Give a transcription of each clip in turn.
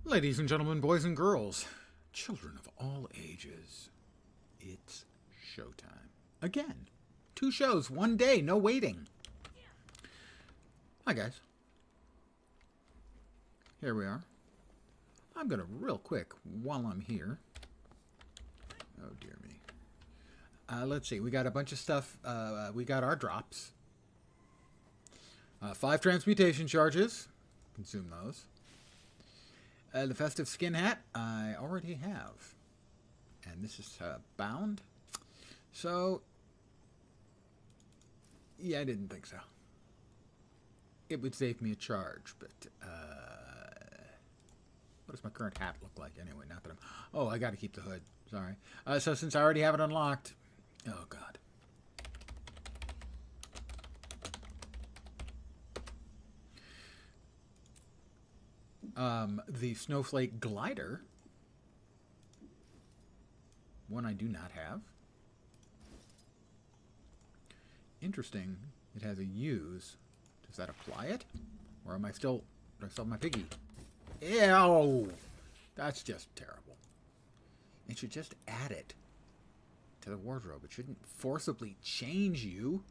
Ladies and gentlemen, boys and girls, children of all ages, it's showtime. Again, 2 shows, 1 day, no waiting. Hi guys. Here we are. I'm going to real quick, while I'm here. Oh dear me. Let's see, we got a bunch of stuff. We got our drops. 5 transmutation charges. Consume those. The festive skin hat, I already have. And this is bound. So, yeah, I didn't think so. It would save me a charge, but what does my current hat look like anyway? Not that I'm... Oh, I got to keep the hood. Sorry. So since I already have it unlocked... Oh, God. The Snowflake Glider. One I do not have. Interesting. It has a use. Does that apply it? Or am I still... Do I still have my piggy? Ew! That's just terrible. It should just add it to the wardrobe. It shouldn't forcibly change you.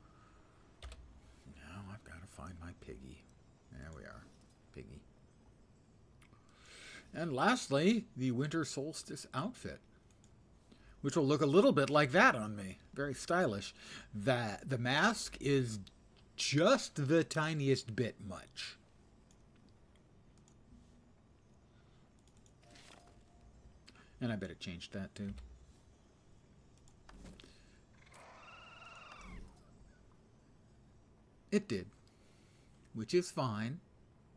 Now I've got to find my piggy. There we are. Piggy. And lastly, the Winter Solstice outfit, which will look a little bit like that on me. Very stylish. The mask is just the tiniest bit much. And I bet it changed that too. It did. Which is fine,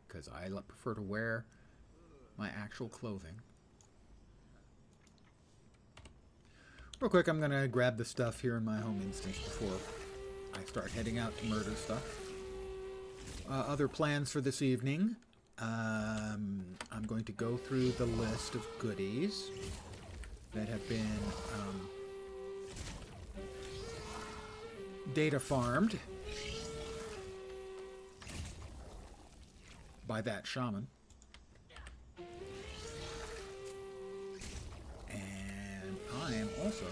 because I prefer to wear my actual clothing. Real quick, I'm going to grab the stuff here in my home instance before I start heading out to murder stuff. Other plans for this evening. I'm going to go through the list of goodies that have been data farmed by that shaman. And I am also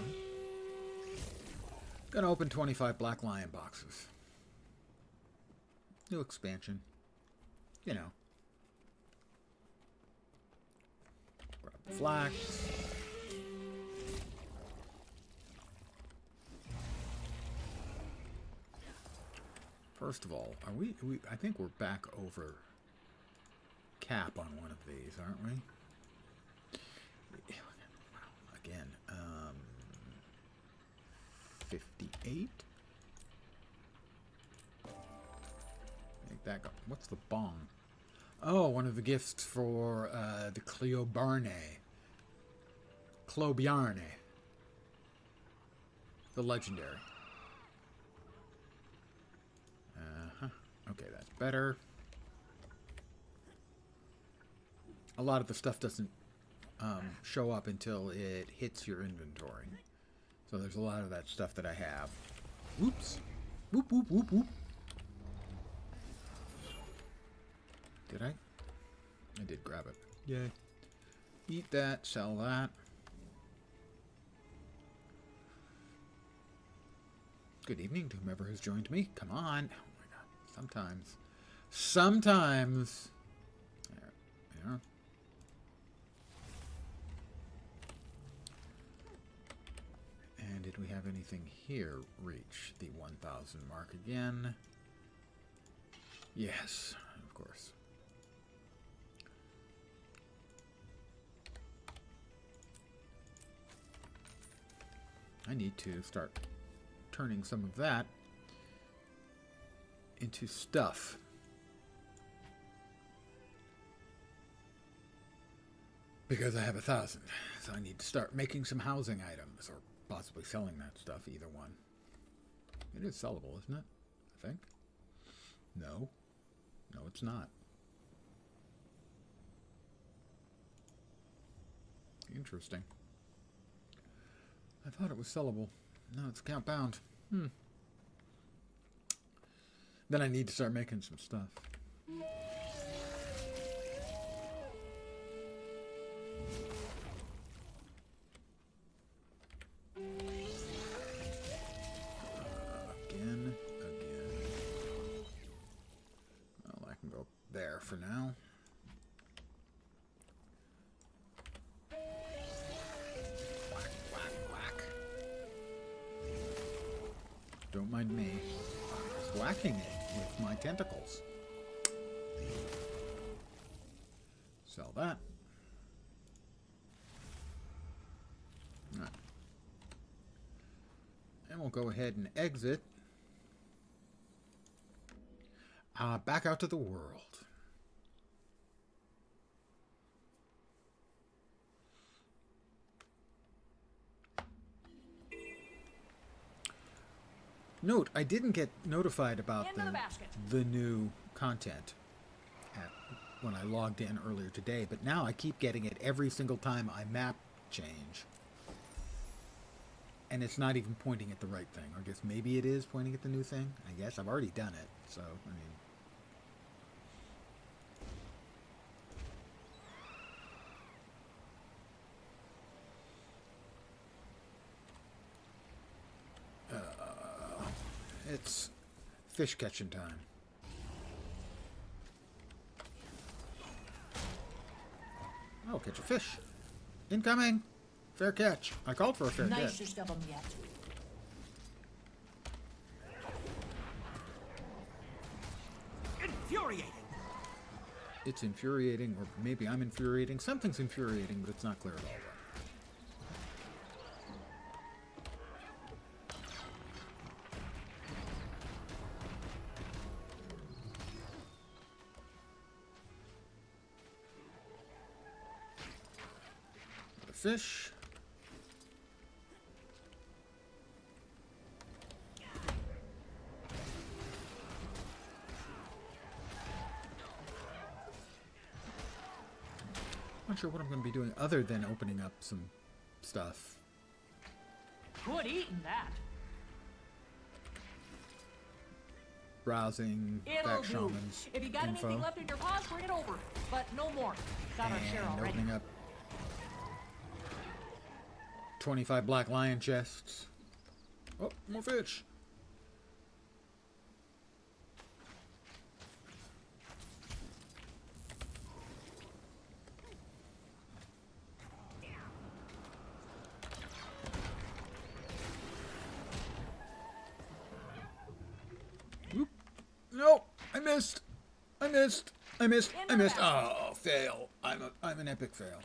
going to open 25 Black Lion boxes. New expansion. You know. Grab the flax. First of all, are we I think we're back over cap on one of these, aren't we? Again, 58. Make that go. What's the bong? Oh, one of the gifts for the Cleobarne. Clobiarne. The legendary. Okay, that's better. A lot of the stuff doesn't show up until it hits your inventory. So there's a lot of that stuff that I have. Whoops. Whoop, whoop, whoop, whoop. Did I? I did grab it. Yay. Eat that, sell that. Good evening to whomever has joined me. Come on. Oh my god. Sometimes. Sometimes. There. There. And did we have anything here reach the 1,000 mark again? Yes, of course. I need to start turning some of that into stuff. Because I have 1,000. So I need to start making some housing items or possibly selling that stuff, either one. It is sellable, isn't it? I think. No. No, it's not. Interesting. I thought it was sellable. No, it's account bound. Then I need to start making some stuff. fire for now. Whack, whack, whack. Don't mind me. I'm just whacking it with my tentacles. Sell that. Alright. And we'll go ahead and exit. Back out to the world. Note, I didn't get notified about the new content when I logged in earlier today, but now I keep getting it every single time I map change. And it's not even pointing at the right thing. I guess maybe it is pointing at the new thing. I guess I've already done it, so, I mean... It's fish catching time. Oh, catch a fish. Incoming! Fair catch. I called for a fair catch. Nicest of them yet. Infuriating! It's infuriating, or maybe I'm infuriating. Something's infuriating, but it's not clear at all. Fish. Not sure what I'm going to be doing other than opening up some stuff. Good eating that. Browsing back shamans If you got info. anything left in your paws, bring it over. But no more. Got our share And already. opening up 25 black lion chests. Oh, more fish. Oop. No, I missed. I missed. I missed. I missed. Oh, fail. I'm an epic fail.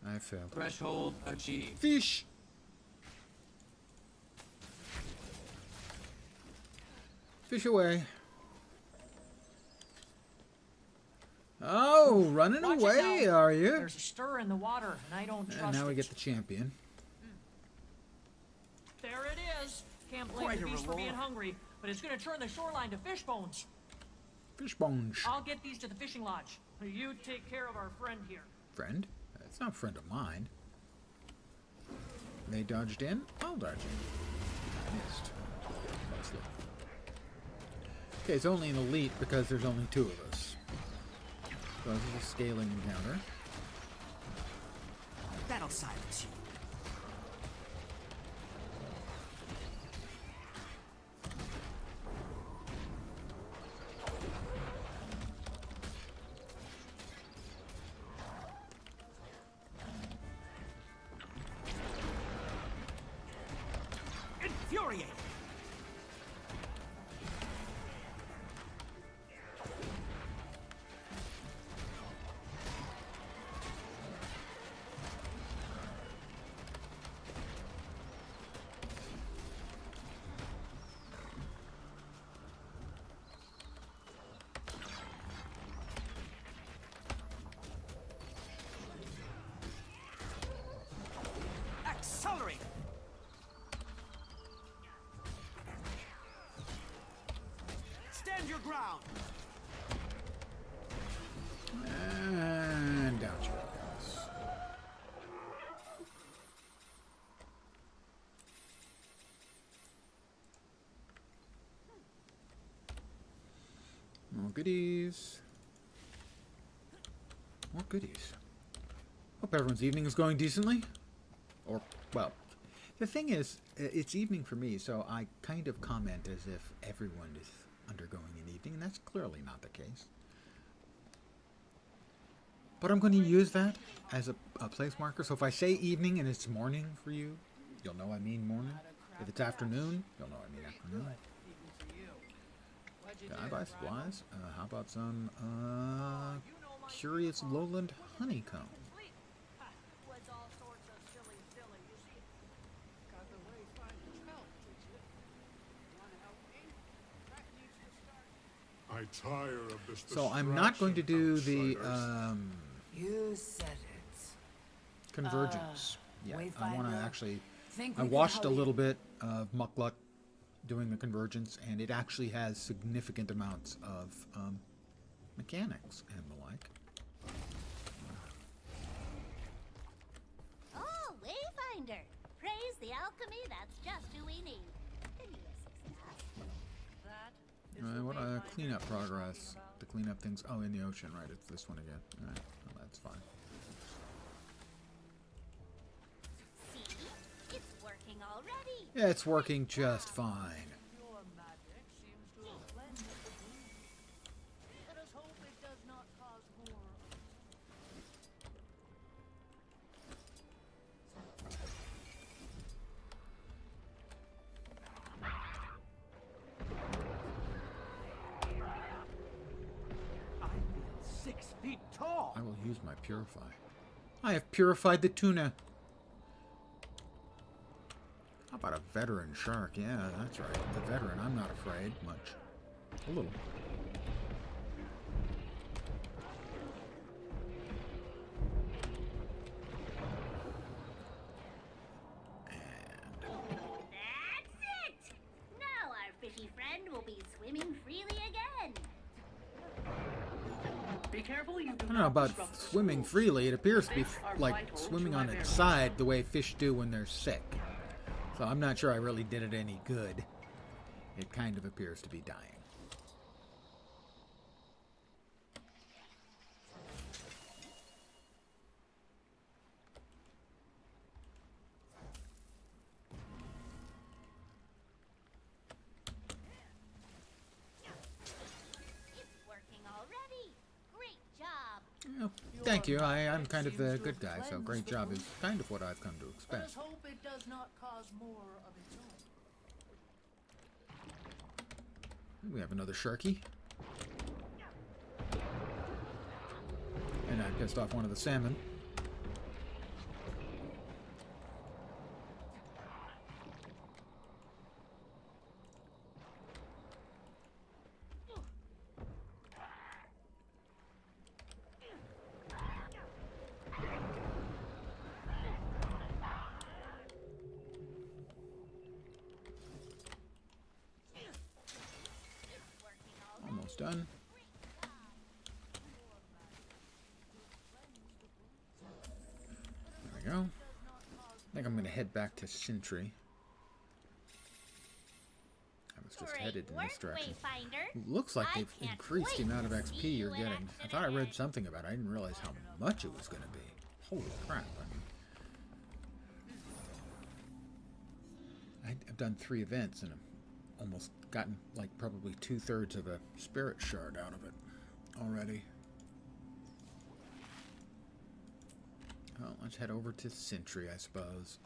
I failed. Threshold achieved. Fish! Fish away. Oh, running Watch away, yourself. are you? There's a stir in the water, and I don't trust And now we it. get the champion. There it is. Can't blame Quite the a beast for reward. being hungry, but it's going to turn the shoreline to fish bones. Fish bones. I'll get these to the fishing lodge. You take care of our friend here. Friend? It's not a friend of mine. They dodged in? I'll dodge in. Missed. Mostly. Okay, it's only an elite because there's only 2 of us. So this is a scaling encounter. That'll silence you. Infuriating! Accelerate! Stand your ground! And down she goes. More goodies. More goodies. Hope everyone's evening is going decently. Or, well, the thing is, it's evening for me, so I kind of comment as if everyone is undergoing an evening, and that's clearly not the case. But I'm going to use that as a place marker. So if I say evening and it's morning for you, you'll know I mean morning. If it's afternoon, you'll know I mean afternoon. Can I buy supplies? How about some curious lowland honeycomb? I tire of this. So I'm not going to do the You said it. convergence yet. I want to Wayfinder, actually. Think I we can watched a help little bit of Muckluck doing the convergence, and it actually has significant amounts of mechanics and the like. Oh, Wayfinder! Praise the alchemy, that's just who we need. What cleanup progress to clean up things? Oh, in the ocean, right? It's this one again. All right, well, that's fine. See? It's working already. Yeah, it's working just fine. Your magic seems to have blended the blue. Let us hope it does not cause more. I feel 6 feet tall. I will use my purify. I have purified the tuna. How about a veteran shark? Yeah, that's right. The veteran. I'm not afraid much. A little. That's it! Now our fishy friend will be swimming freely again. Be careful you do I don't know about swimming freely. It appears to be like swimming on its side the way fish do when they're sick. So I'm not sure I really did it any good. It kind of appears to be dying. It's working already. Great job. Well, thank you. I'm kind of the good guy, so great job is kind of what I've come to Let expect. us hope it does not cause more of its own. We have another sharky. And I pissed off one of the salmon. Almost done. There we go. I think I'm going to head back to Sintry. I was just headed in this direction. Wayfinder. Looks like I they've can't increased the wait amount of to XP see you're you in getting. I action thought I read again. something about it. I didn't realize how much it was going to be. Holy crap. I've done 3 events and I've almost gotten like probably 2/3 of a spirit shard out of it already. Well, let's head over to Sintry, I suppose.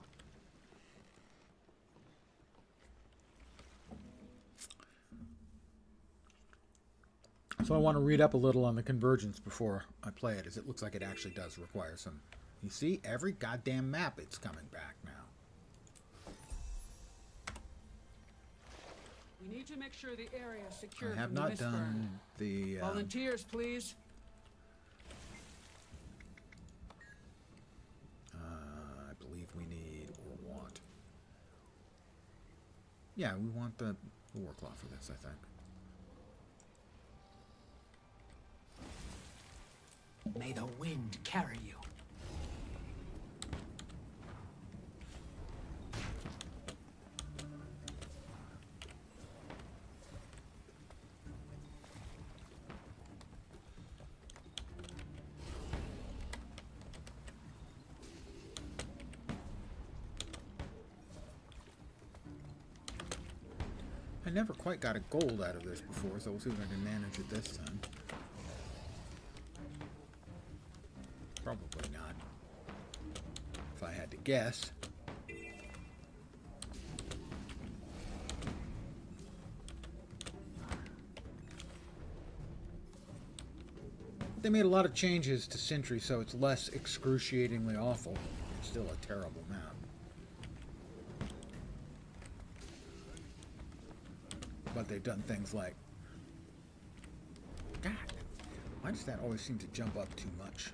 So I want to read up a little on the convergence before I play it, as it looks like it actually does require some. You see, every goddamn map it's coming back now. We need to make sure the area is secure I have from the not mist burn. done the. Volunteers, please. I believe we need or want. Yeah, we want the Warclaw for this, I think. May the wind carry you. I never quite got a gold out of this before, so we'll see if I can manage it this time. Probably not. If I had to guess. They made a lot of changes to Sentry, so it's less excruciatingly awful. It's still a terrible map. But they've done things like... God, why does that always seem to jump up too much?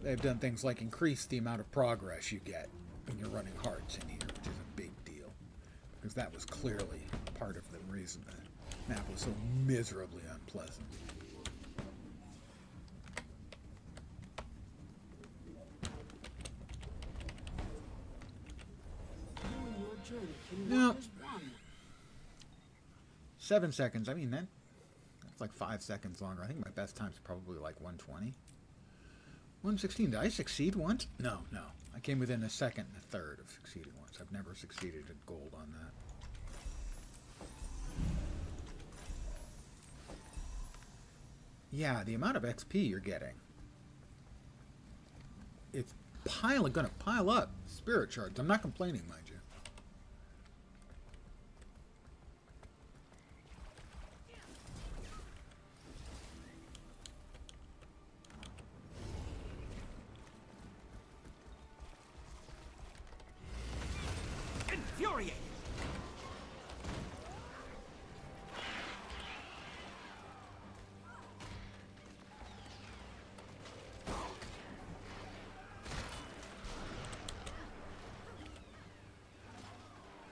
They've done things like increase the amount of progress you get when you're running hearts in here, which is a big deal. Because that was clearly part of the reason the map was so miserably unpleasant. No. 7 seconds. I mean, that's like 5 seconds longer. I think my best time's probably like 120. 116. Did I succeed once? No. I came within a second and a third of succeeding once. I've never succeeded at gold on that. Yeah, the amount of XP you're getting. It's gonna pile up. Spirit shards. I'm not complaining, mind you. Infuriating.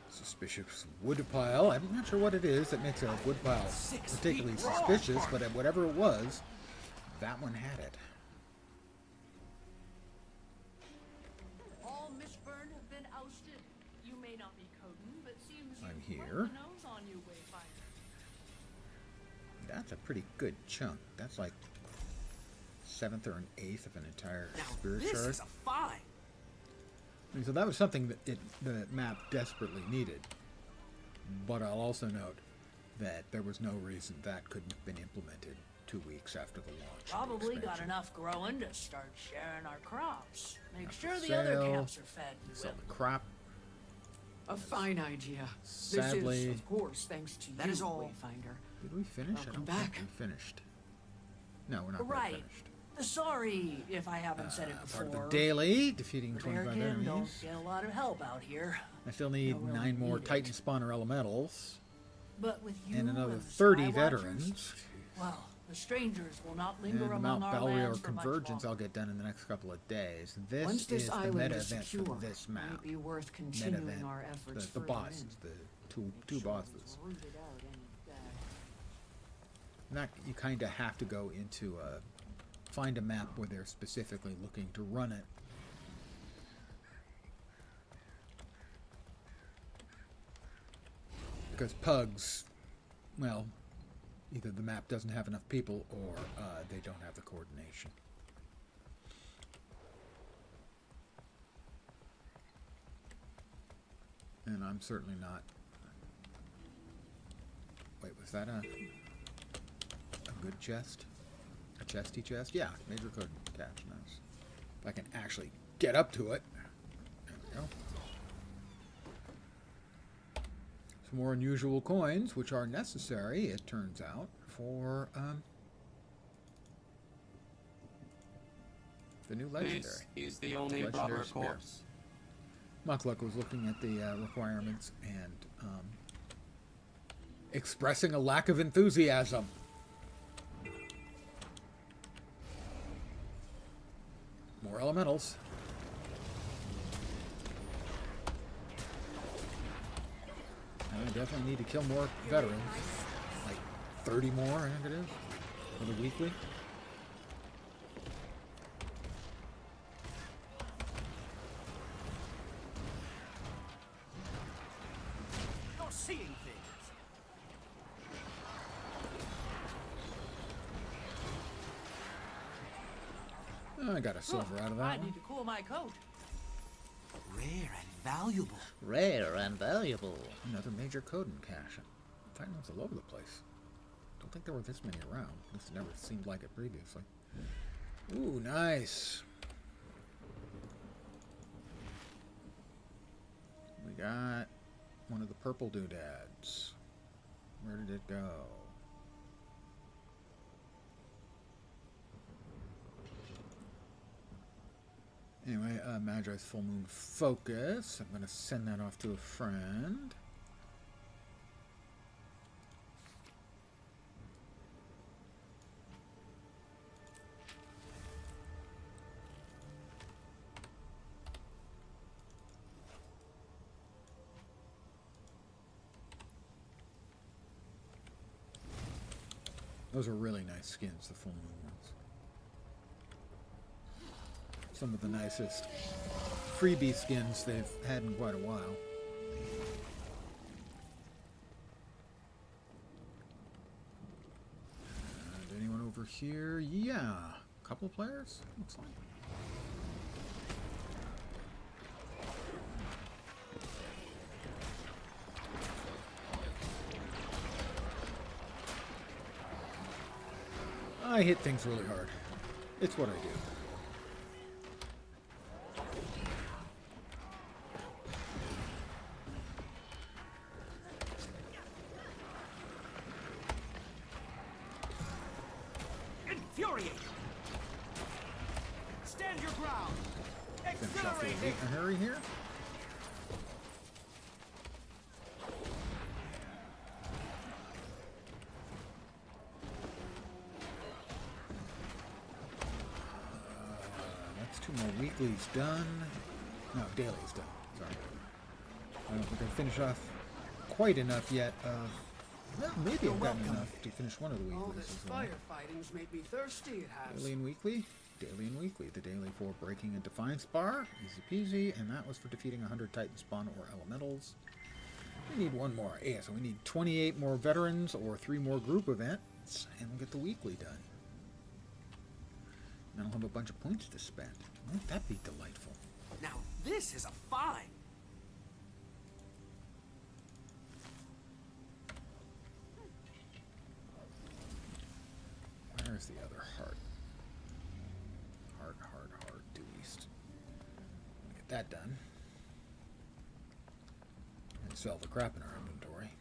Suspicious wood pile. I'm not sure what it is that makes a wood pile particularly suspicious, but whatever it was, that one had it. All Mishburn have been ousted. You may not be Coden, but seems I'm you've here. rubbed the nose on you, Wayfinder. That's a pretty good chunk. That's like 1/7 or 1/8 of an entire Now spirit this shard. is a find. I mean, so that was something that the map desperately needed. But I'll also note that there was no reason that couldn't have been implemented 2 weeks after the launch. of the Probably got expansion. enough growing to start sharing our crops. Make Not sure for the other sale. camps are fed. Sell the crop. A fine idea. Sadly- This is, of course, thanks to That you, is all. Wayfinder. Did we finish? I Welcome don't think back. we finished. No, we're not quite Right. finished. Sorry if I haven't said it Part before. of the daily, defeating But 25 American don't enemies. get a lot of help out here. I still need don't really 9 more need it. Titan spawner elementals. But with you And another the 30 Skywatchers, veterans. Well, the strangers will not And linger the among Mount our Valrior lands for much Convergence I'll longer. get done in the next couple of days. This Once this is the island meta is event secure, for this it map. might be worth Meta continuing event. our efforts The further bosses, in. the two Sure bosses. we've rooted out any Not, you kind of have to go into find a map where they're specifically looking to run it. Because pugs, well, either the map doesn't have enough people or they don't have the coordination. And I'm certainly not. Wait, was that a good chest? A chesty chest? Yeah, major code catch. Nice. If I can actually get up to it. There we go. Some more unusual coins, which are necessary, it turns out, for the new legendary. This is the only Legendary proper spear. course. Muckluck was looking at the requirements and expressing a lack of enthusiasm. More elementals. And I definitely need to kill more veterans. Like 30 more, I think it is. For the weekly. You're seeing things. Oh, I got a silver out of that I one. need to cool my coat. Rare and valuable. Rare and valuable. Another major coding cache. I'm finding those all over the place. Don't think there were this many around. At least it never seemed like it previously. Ooh, nice. We got one of the purple doodads. Where did it go? Anyway, Magi's Full Moon Focus. I'm going to send that off to a friend. Those are really nice skins, the full moon ones. Some of the nicest freebie skins they've had in quite a while. And anyone over here? Yeah, a couple players, looks like. I hit things really hard. It's what I do. Infuriate! Stand your ground! Finish off the Exhilarate! elite in a hurry here. That's two more weeklies done. No, dailies done. Sorry. I don't think I finished off quite enough yet. Well, maybe I've gotten enough to finish one of the All weeklies this as well. firefighting's made me thirsty, it has. Daily and weekly. Daily and weekly. The daily for breaking a Defiance bar. Easy peasy. And that was for defeating 100 Titan spawn or elementals. We need one more. Yeah, so we need 28 more veterans or 3 more group events. And we'll get the weekly done. And I'll have a bunch of points to spend. Won't that be delightful? Now this is a find! Where's the other heart? Heart, due east. Get that done. And sell the crap in our inventory.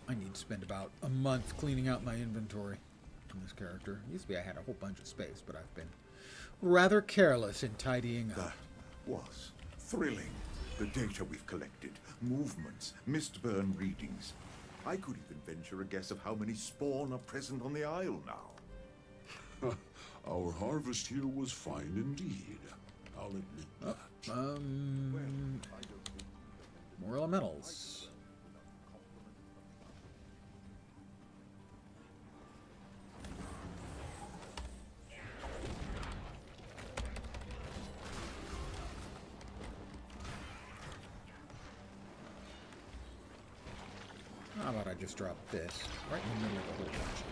I need to spend about a month cleaning out my inventory on this character. Used to be I had a whole bunch of space, but I've been rather careless in tidying up. That was thrilling. The data we've collected, movements, Mistburn readings. I could even venture a guess of how many spawn are present on the Isle now. Our harvest here was fine indeed. I'll admit that. More elementals. How about I just drop this right in the middle of the whole bunch?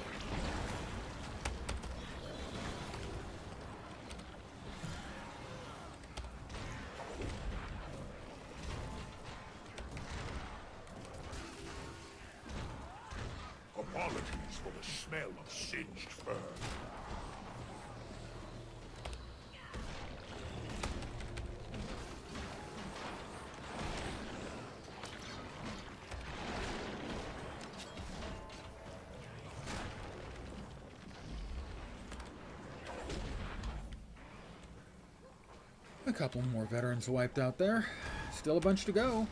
Apologies for the smell of singed fur. A couple more veterans wiped out there. Still a bunch to go.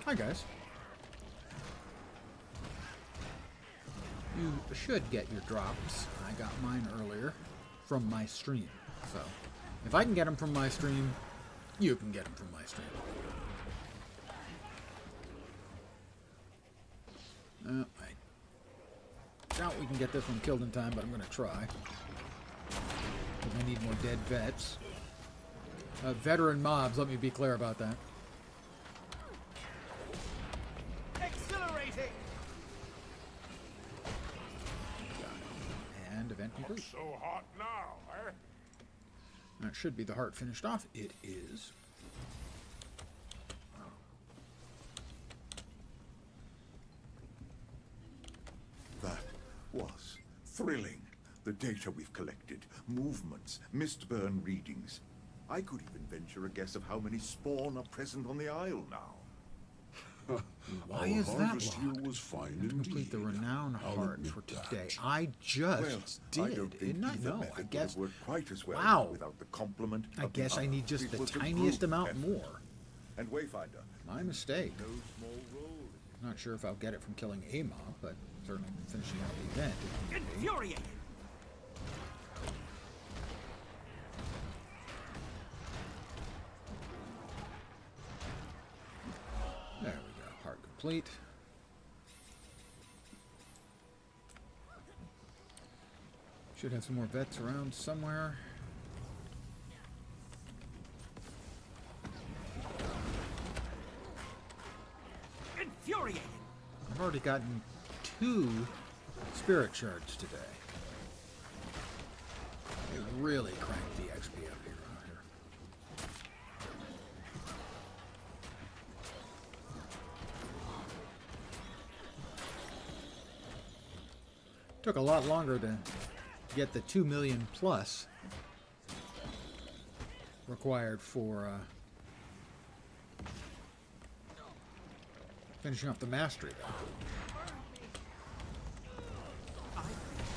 Hi, guys. You should get your drops. I got mine earlier from my stream. So, if I can get them from my stream, you can get them from my stream. I doubt we can get this one killed in time, but I'm going to try. Because I need more dead vets. Veteran mobs, let me be clear about that. Exhilarating! And event complete. So hot now, eh? That should be the heart finished off. It is. That was thrilling. The data we've collected, movements, Mistburn readings. I could even venture a guess of how many spawn are present on the Isle now. Why Our is that harvest here locked? was fine To complete the indeed. renown I'll heart admit for that. today. I just Well, I did, don't think didn't I? either No, method I would guess. have worked quite as well Wow. without the complement. I of the guess I other. need just It the was a tiniest group amount effort. more. And Wayfinder, My mistake. no small role. Not sure if I'll get it from killing a mob, but certainly from finishing out the event. it can be. Infuriating! There we go. Heart complete. Should have some more vets around somewhere. Infuriating! I've already gotten 2 spirit shards today. They really cranked the XP up here. Took a lot longer to get the 2 million plus required for finishing up the mastery, though.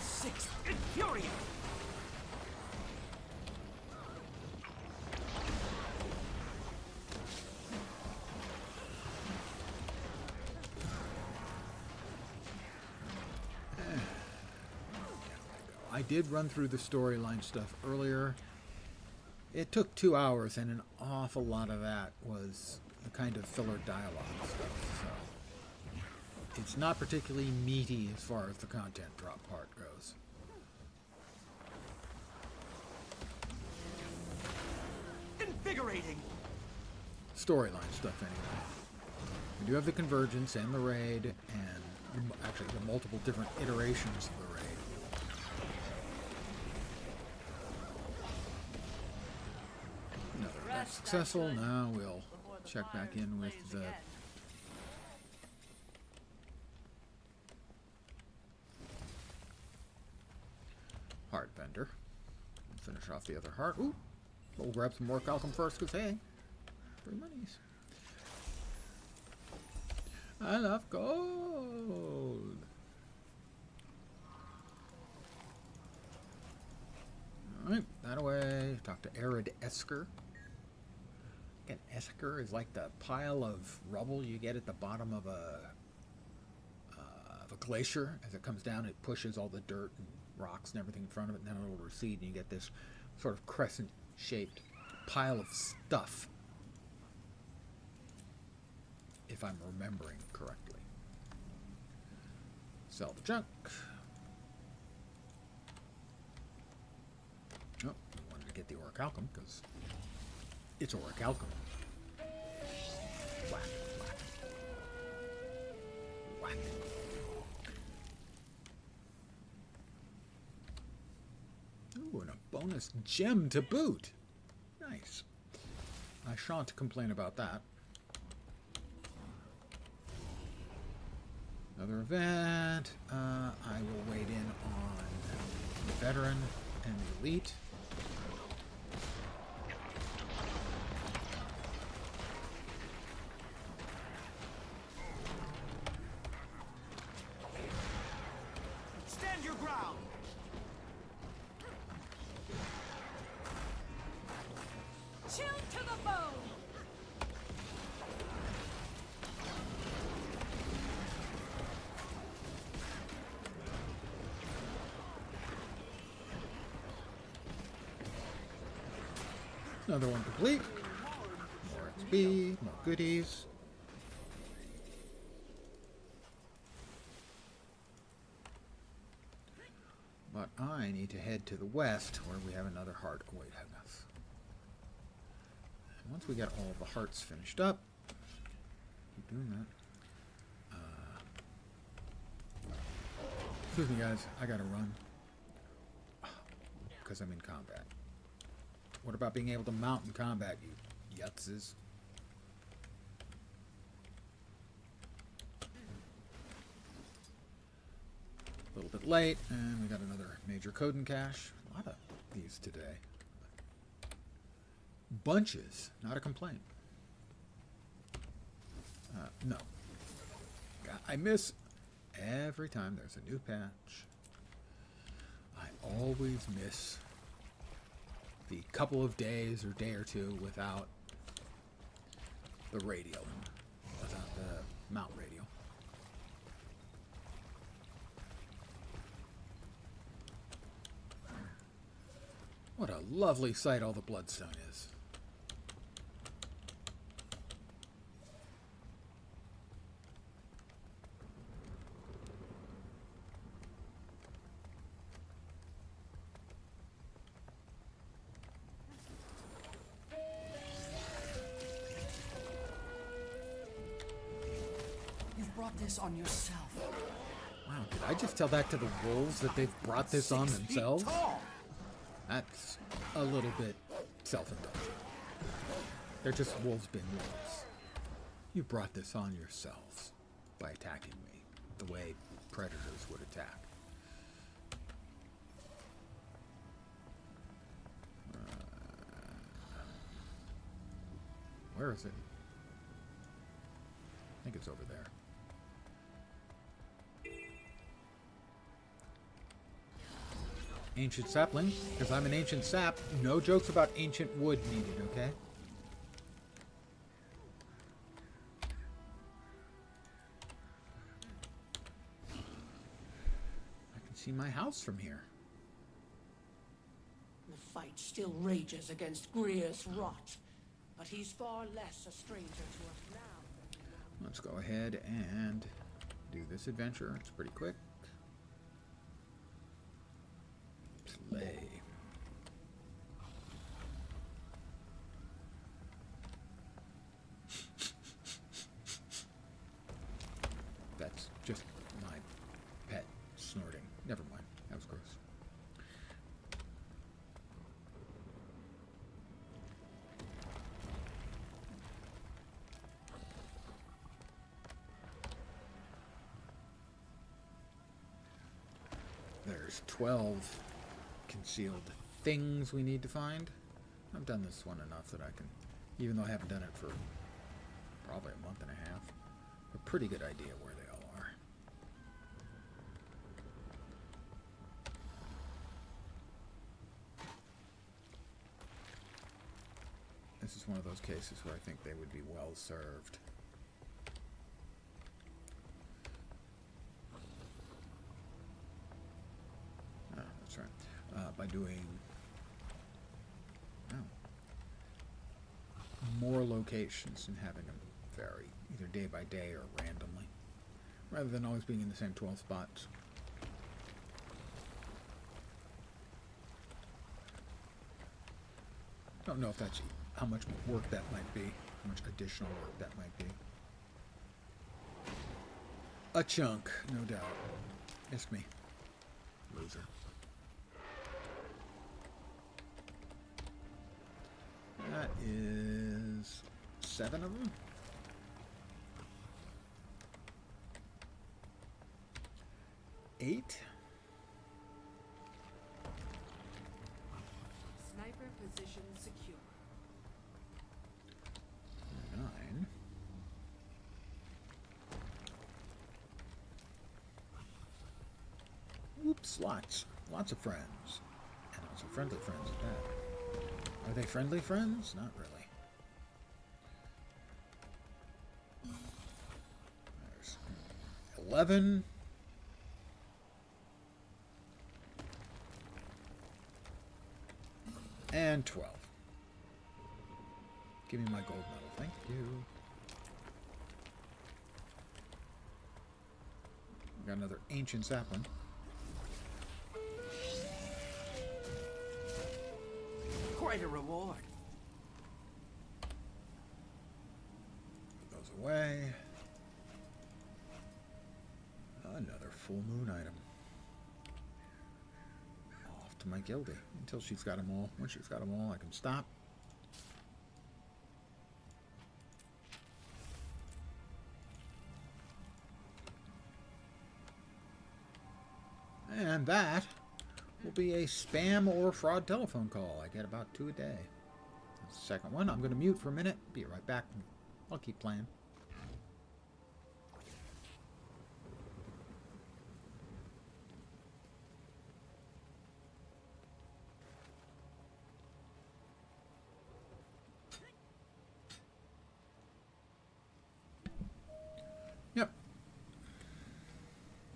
Six! Infuriating! I did run through the storyline stuff earlier. It took 2 hours, and an awful lot of that was the kind of filler dialogue stuff. So it's not particularly meaty as far as the content drop part goes. Invigorating! Storyline stuff, anyway. We do have the convergence and the raid, and actually the multiple different iterations of the raid. Another event successful. Now we'll check back in with the heart vendor. Finish off the other heart. Ooh, we'll grab some more Calcum first, because hey, free monies. I love gold. Alright, that away. Talk to Arid Esker. Again, Esker is like the pile of rubble you get at the bottom of a glacier. As it comes down, it pushes all the dirt and rocks and everything in front of it, and then it'll recede, and you get this sort of crescent-shaped pile of stuff, if I'm remembering correctly. Sell the junk. Oh, I wanted to get the orichalcum because it's orichalcum. Whack, whack. Whack. Ooh, and a bonus gem to boot. Nice. I shan't complain about that. Another event. I will wait in on the veteran and the elite. Stand your ground! Chill to the bone! Another one complete. More XP, more goodies. But I need to head to the west where we have another heart awaiting us. And once we get all the hearts finished up, keep doing that. Excuse me guys, I gotta run. Because I'm in combat. What about being able to mount in combat, you yutzes? A little bit late, and we got another major Coden cache. A lot of these today. Bunches, not a complaint. No. I miss every time there's a new patch. I always miss the couple of days or day or two without the radio, without the mount radio. What a lovely sight all the bloodstone is. You've brought this on yourself. Wow, did I just tell that to the wolves that they've brought this on 6 feet themselves? tall. That's a little bit self-indulgent. They're just wolves being wolves. You brought this on yourselves by attacking me the way predators would attack. Where is it? I think it's over there. Ancient sapling, because I'm an ancient sap. No jokes about ancient wood needed, okay? I can see my house from here. The fight still rages against Greer's rot, but he's far less a stranger to us now. Let's go ahead and do this adventure. It's pretty quick. Play. That's just my pet snorting. Never mind. That was gross. There's 12 concealed things we need to find. I've done this one enough that I can, even though I haven't done it for probably a month and a half, a pretty good idea where they all are. This is one of those cases where I think they would be well served. That's right. By doing more locations and having them vary, either day by day or randomly, rather than always being in the same 12 spots. Don't know if that's how much work that might be, how much additional work that might be. A chunk, no doubt. Missed me. Loser. That is 7 of them. 8. Sniper position secure. 9. Oops, lots of friends. And also friendly friends at that. Are they friendly friends? Not really. There's 11. And 12. Give me my gold medal, thank you. Got another ancient sapling. Quite a reward. Put those away. Another full moon item. Off to my guildie until she's got them all. Once she's got them all, I can stop. And that will be a spam or fraud telephone call. I get about 2 a day. The second one, I'm going to mute for a minute. Be right back. I'll keep playing. Yep.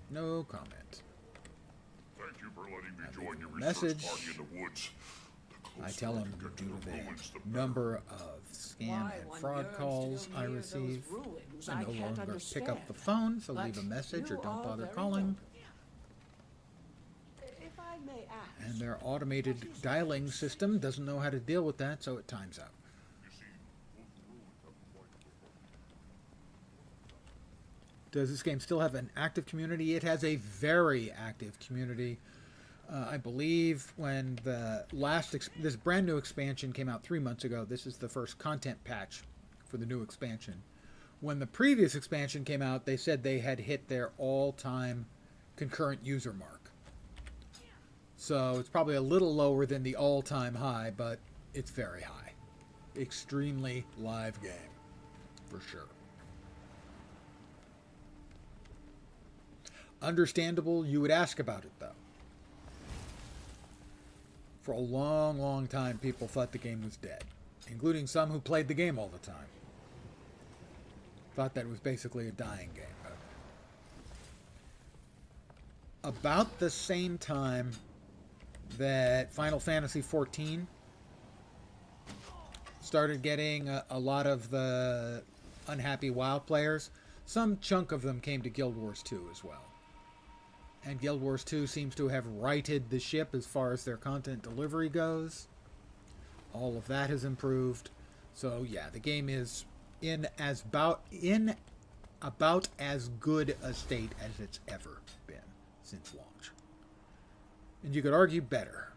No comment. Thank you for letting me join your Message. research party in the woods. I tell them due to the number of scam Why and one fraud yearns calls to I go near those receive. ruins, I no can't longer pick understand. up the phone, so But leave a message or you don't are bother very calling. welcome. If I may ask, And their automated dialing system doesn't know how to deal with that, so it times out. Does this game still have an active community? It has a very active community. I believe when the last this brand new expansion came out 3 months ago, this is the first content patch for the new expansion. When the previous expansion came out, they said they had hit their all-time concurrent user mark. So it's probably a little lower than the all-time high, but it's very high. Extremely live game, for sure. Understandable you would ask about it, though. For a long, long time, people thought the game was dead, including some who played the game all the time. Thought that it was basically a dying game. About the same time that Final Fantasy XIV started getting a lot of the unhappy WoW players, some chunk of them came to Guild Wars 2 as well. And Guild Wars 2 seems to have righted the ship as far as their content delivery goes. All of that has improved. So yeah, the game is in about as good a state as it's ever been since launch. And you could argue better.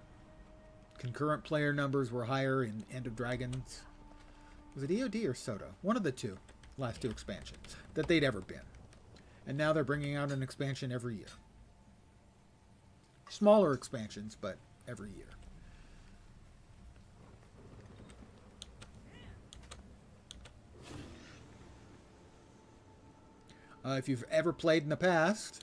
Concurrent player numbers were higher in End of Dragons. Was it EOD or Soda? One of the two, last 2 expansions, that they'd ever been. And now they're bringing out an expansion every year. Smaller expansions, but every year. If you've ever played in the past,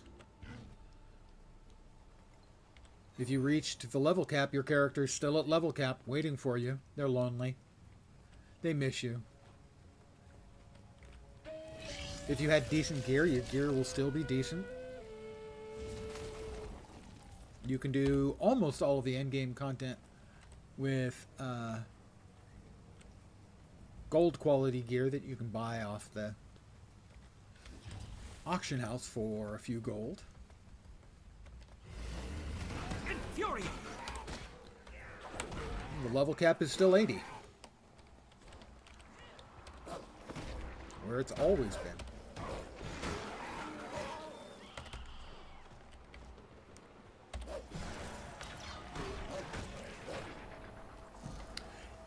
if you reached the level cap, your character's still at level cap, waiting for you. They're lonely. They miss you. If you had decent gear, your gear will still be decent. You can do almost all of the endgame content with gold quality gear that you can buy off the auction house for a few gold. Infuriate! The level cap is still 80. Where it's always been.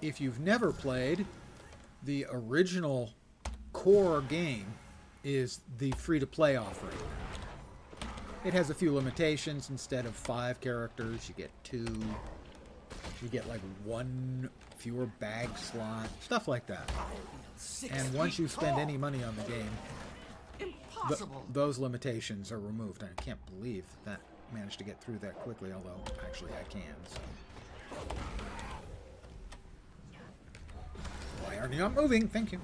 If you've never played, the original core game is the free-to-play offering. It has a few limitations. Instead of 5 characters, you get 2. You get like 1 fewer bag slot, stuff like that. And once you spend any money on the game, Impossible! those limitations are removed. And I can't believe that managed to get through that quickly, although actually I can. So. Why aren't you not moving? Thank you.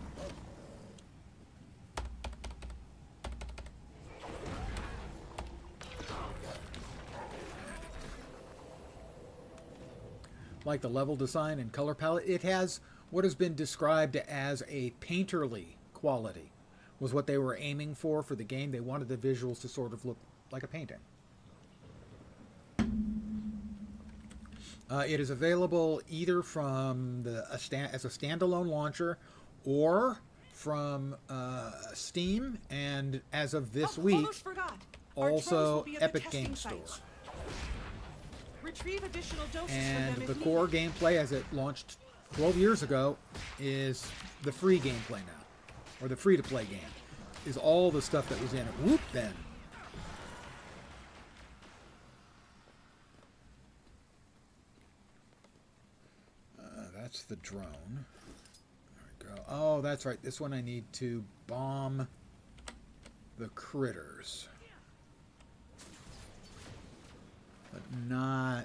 Like the level design and color palette, it has what has been described as a painterly quality, was what they were aiming for the game. They wanted the visuals to sort of look like a painting. It is available either from as a standalone launcher or from Steam, and as of this week, almost forgot. Our trolls will also be at the Epic testing Games Store. sites. retrieve additional doses And from them the if core needed. gameplay, as it launched 12 years ago, is the free gameplay now. Or the free-to-play game. Is all the stuff that was in it. Whoop, then. That's the drone. There we go. Oh, that's right. This one I need to bomb the critters. But not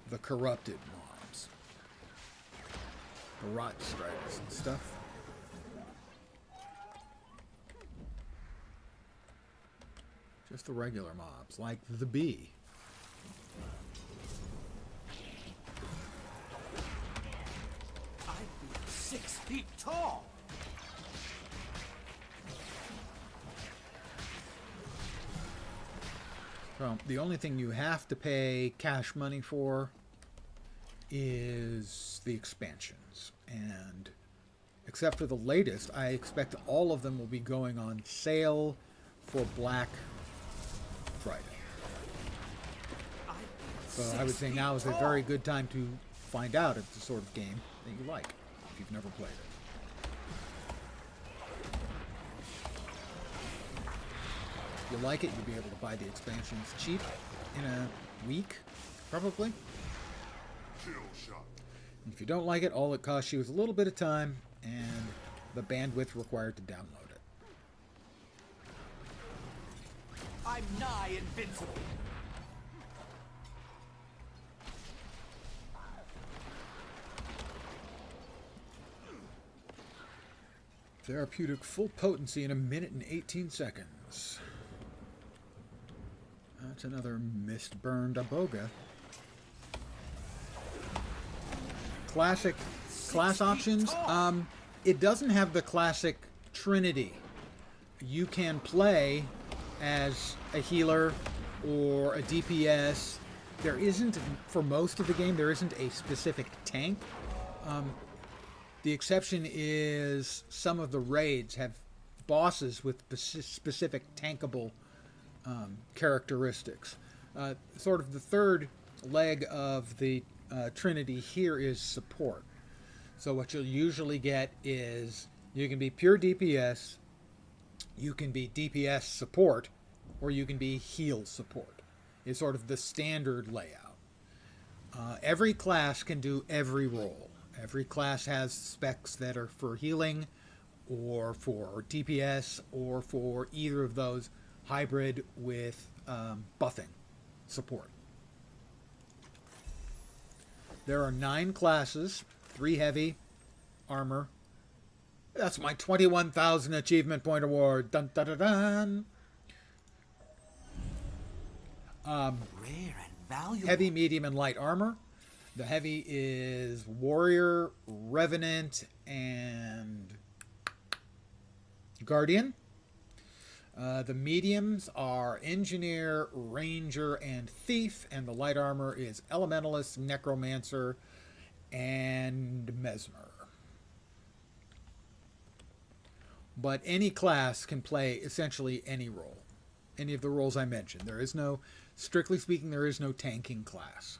the corrupted mobs. The rot striders and stuff. Just the regular mobs, like the bee. I feel 6 feet tall. So the only thing you have to pay cash money for is the expansions. And except for the latest, I expect all of them will be going on sale for Black Friday. So I would say now is a very good time to find out if it's the sort of game that you like, if you've never played it. If you like it, you'll be able to buy the expansions cheap in a week, probably. And if you don't like it, all it costs you is a little bit of time and the bandwidth required to download it. I'm nigh invincible. Therapeutic full potency in 1 minute and 18 seconds. That's another mist-burned aboga. Classic class options. It doesn't have the classic trinity. You can play as a healer or a DPS. There isn't, for most of the game, there isn't a specific tank. The exception is some of the raids have bosses with specific tankable characteristics. Sort of the third leg of the Trinity here is support. So what you'll usually get is you can be pure DPS, you can be DPS support, or you can be heal support. It's sort of the standard layout. Every class can do every role. Every class has specs that are for healing or for DPS or for either of those hybrid with buffing support. There are 9 classes, 3 heavy armor. That's my 21,000 achievement point award. Dun dun dun dun. Rare and valuable. Heavy, medium, and light armor. The heavy is Warrior, Revenant, and Guardian. The mediums are Engineer, Ranger, and Thief, and the light armor is Elementalist, Necromancer, and Mesmer. But any class can play essentially any role. Any of the roles I mentioned. There is no, strictly speaking, there is no tanking class.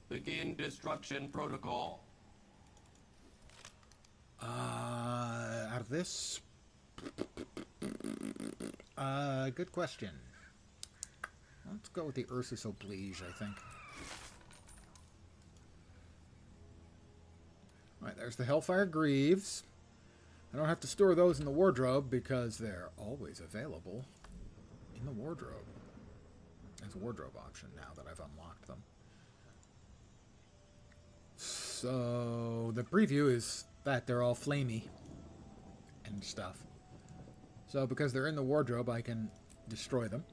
Begin destruction protocol. Out of this? Good question. Let's go with the Ursus Oblige, I think. Alright, there's the Hellfire Greaves. I don't have to store those in the wardrobe because they're always available in the wardrobe. As a wardrobe option now that I've unlocked them. So the preview is that they're all flamey and stuff. So because they're in the wardrobe, I can destroy them.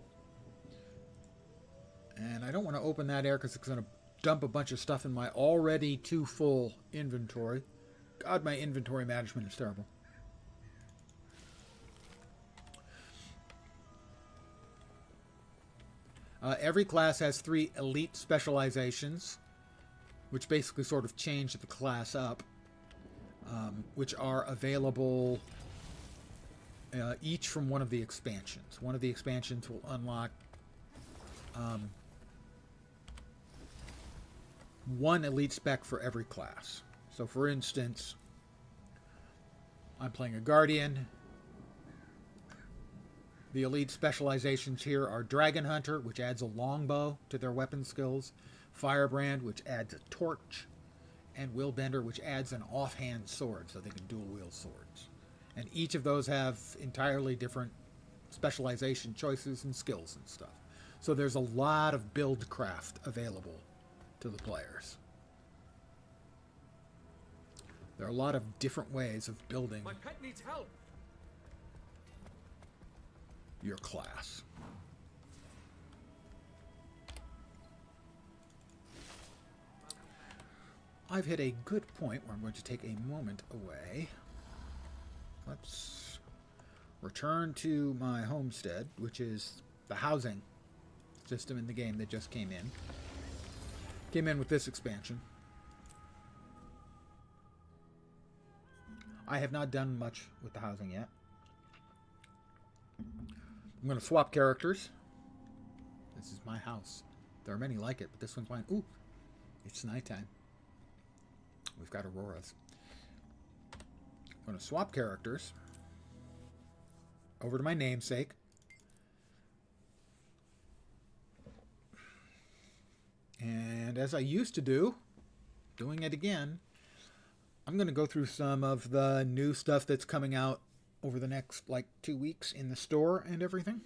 And I don't want to open that air because it's going to dump a bunch of stuff in my already too full inventory. God, my inventory management is terrible. Every class has 3 elite specializations, which basically sort of change the class up. which are available each from one of the expansions. One of the expansions will unlock one elite spec for every class. So for instance, I'm playing a Guardian. The elite specializations here are Dragon Hunter, which adds a longbow to their weapon skills, Firebrand, which adds a torch, and Willbender, which adds an offhand sword, so they can dual wield swords. And each of those have entirely different specialization choices and skills and stuff. So there's a lot of build craft available to the players. There are a lot of different ways of building My pet needs help. your class. I've hit a good point where I'm going to take a moment away. Let's return to my homestead, which is the housing system in the game that just came in. Came in with this expansion. I have not done much with the housing yet. I'm going to swap characters. This is my house. There are many like it, but this one's mine. Ooh, it's nighttime. We've got auroras. I'm going to swap characters over to my namesake. And as I used to do, doing it again, I'm going to go through some of the new stuff that's coming out over the next, 2 weeks in the store and everything.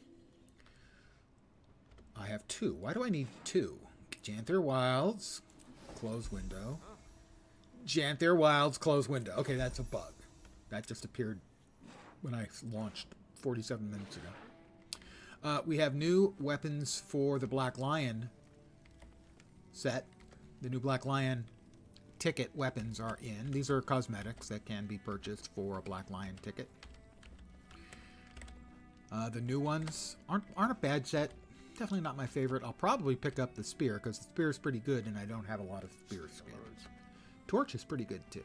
I have 2. Why do I need 2? Janther Wilds, close window. Janther Wilds, close window. Okay, that's a bug. That just appeared when I launched 47 minutes ago. We have new weapons for the Black Lion set. The new Black Lion ticket weapons are in. These are cosmetics that can be purchased for a Black Lion ticket. The new ones aren't a bad set. Definitely not my favorite. I'll probably pick up the spear because the spear is pretty good and I don't have a lot of spear skins. Torch is pretty good too.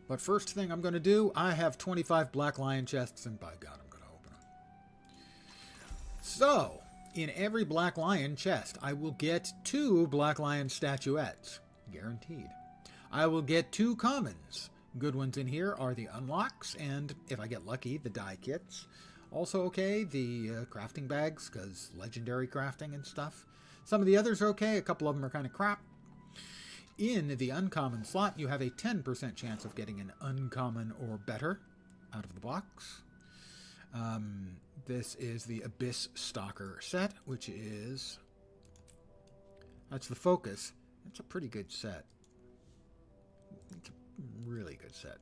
But first thing I'm going to do, I have 25 Black Lion chests and by God I'm going to open them. So, in every Black Lion chest, I will get 2 Black Lion statuettes. Guaranteed. I will get 2 commons. Good ones in here are the unlocks, and if I get lucky, the die kits. Also okay, the crafting bags, because legendary crafting and stuff. Some of the others are okay, a couple of them are kind of crap. In the uncommon slot, you have a 10% chance of getting an uncommon or better out of the box. This is the Abyss Stalker set, which is... That's the focus. It's a pretty good set. It's a really good set.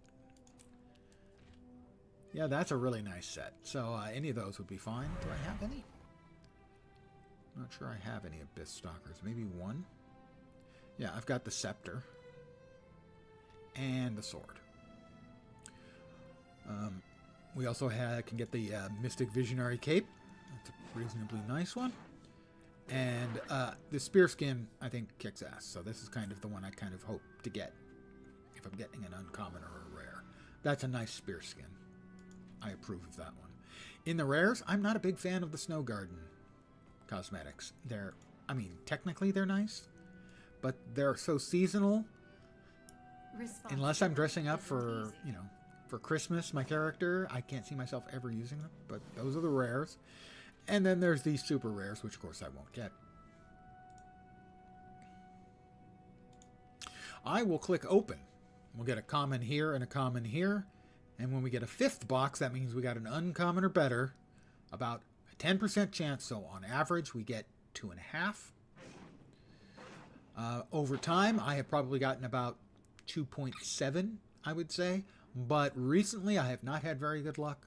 Yeah, that's a really nice set. So any of those would be fine. Do I have any? Not sure I have any Abyss Stalkers. Maybe one? Yeah, I've got the Scepter. And the Sword. We also can get the Mystic Visionary Cape. That's a reasonably nice one. And the Spear Skin, I think, kicks ass. So this is kind of the one I kind of hope to get. If I'm getting an uncommon or a rare. That's a nice Spear Skin. I approve of that one. In the rares, I'm not a big fan of the Snow Garden cosmetics. Technically they're nice, but they're so seasonal. Unless I'm dressing up for, for Christmas, my character, I can't see myself ever using them, but those are the rares. And then there's these super rares, which of course I won't get. I will click open. We'll get a common here and a common here. And when we get a 5th box, that means we got an uncommon or better. About a 10% chance, so on average we get 2.5. Over time, I have probably gotten about 2.7, I would say. But recently, I have not had very good luck.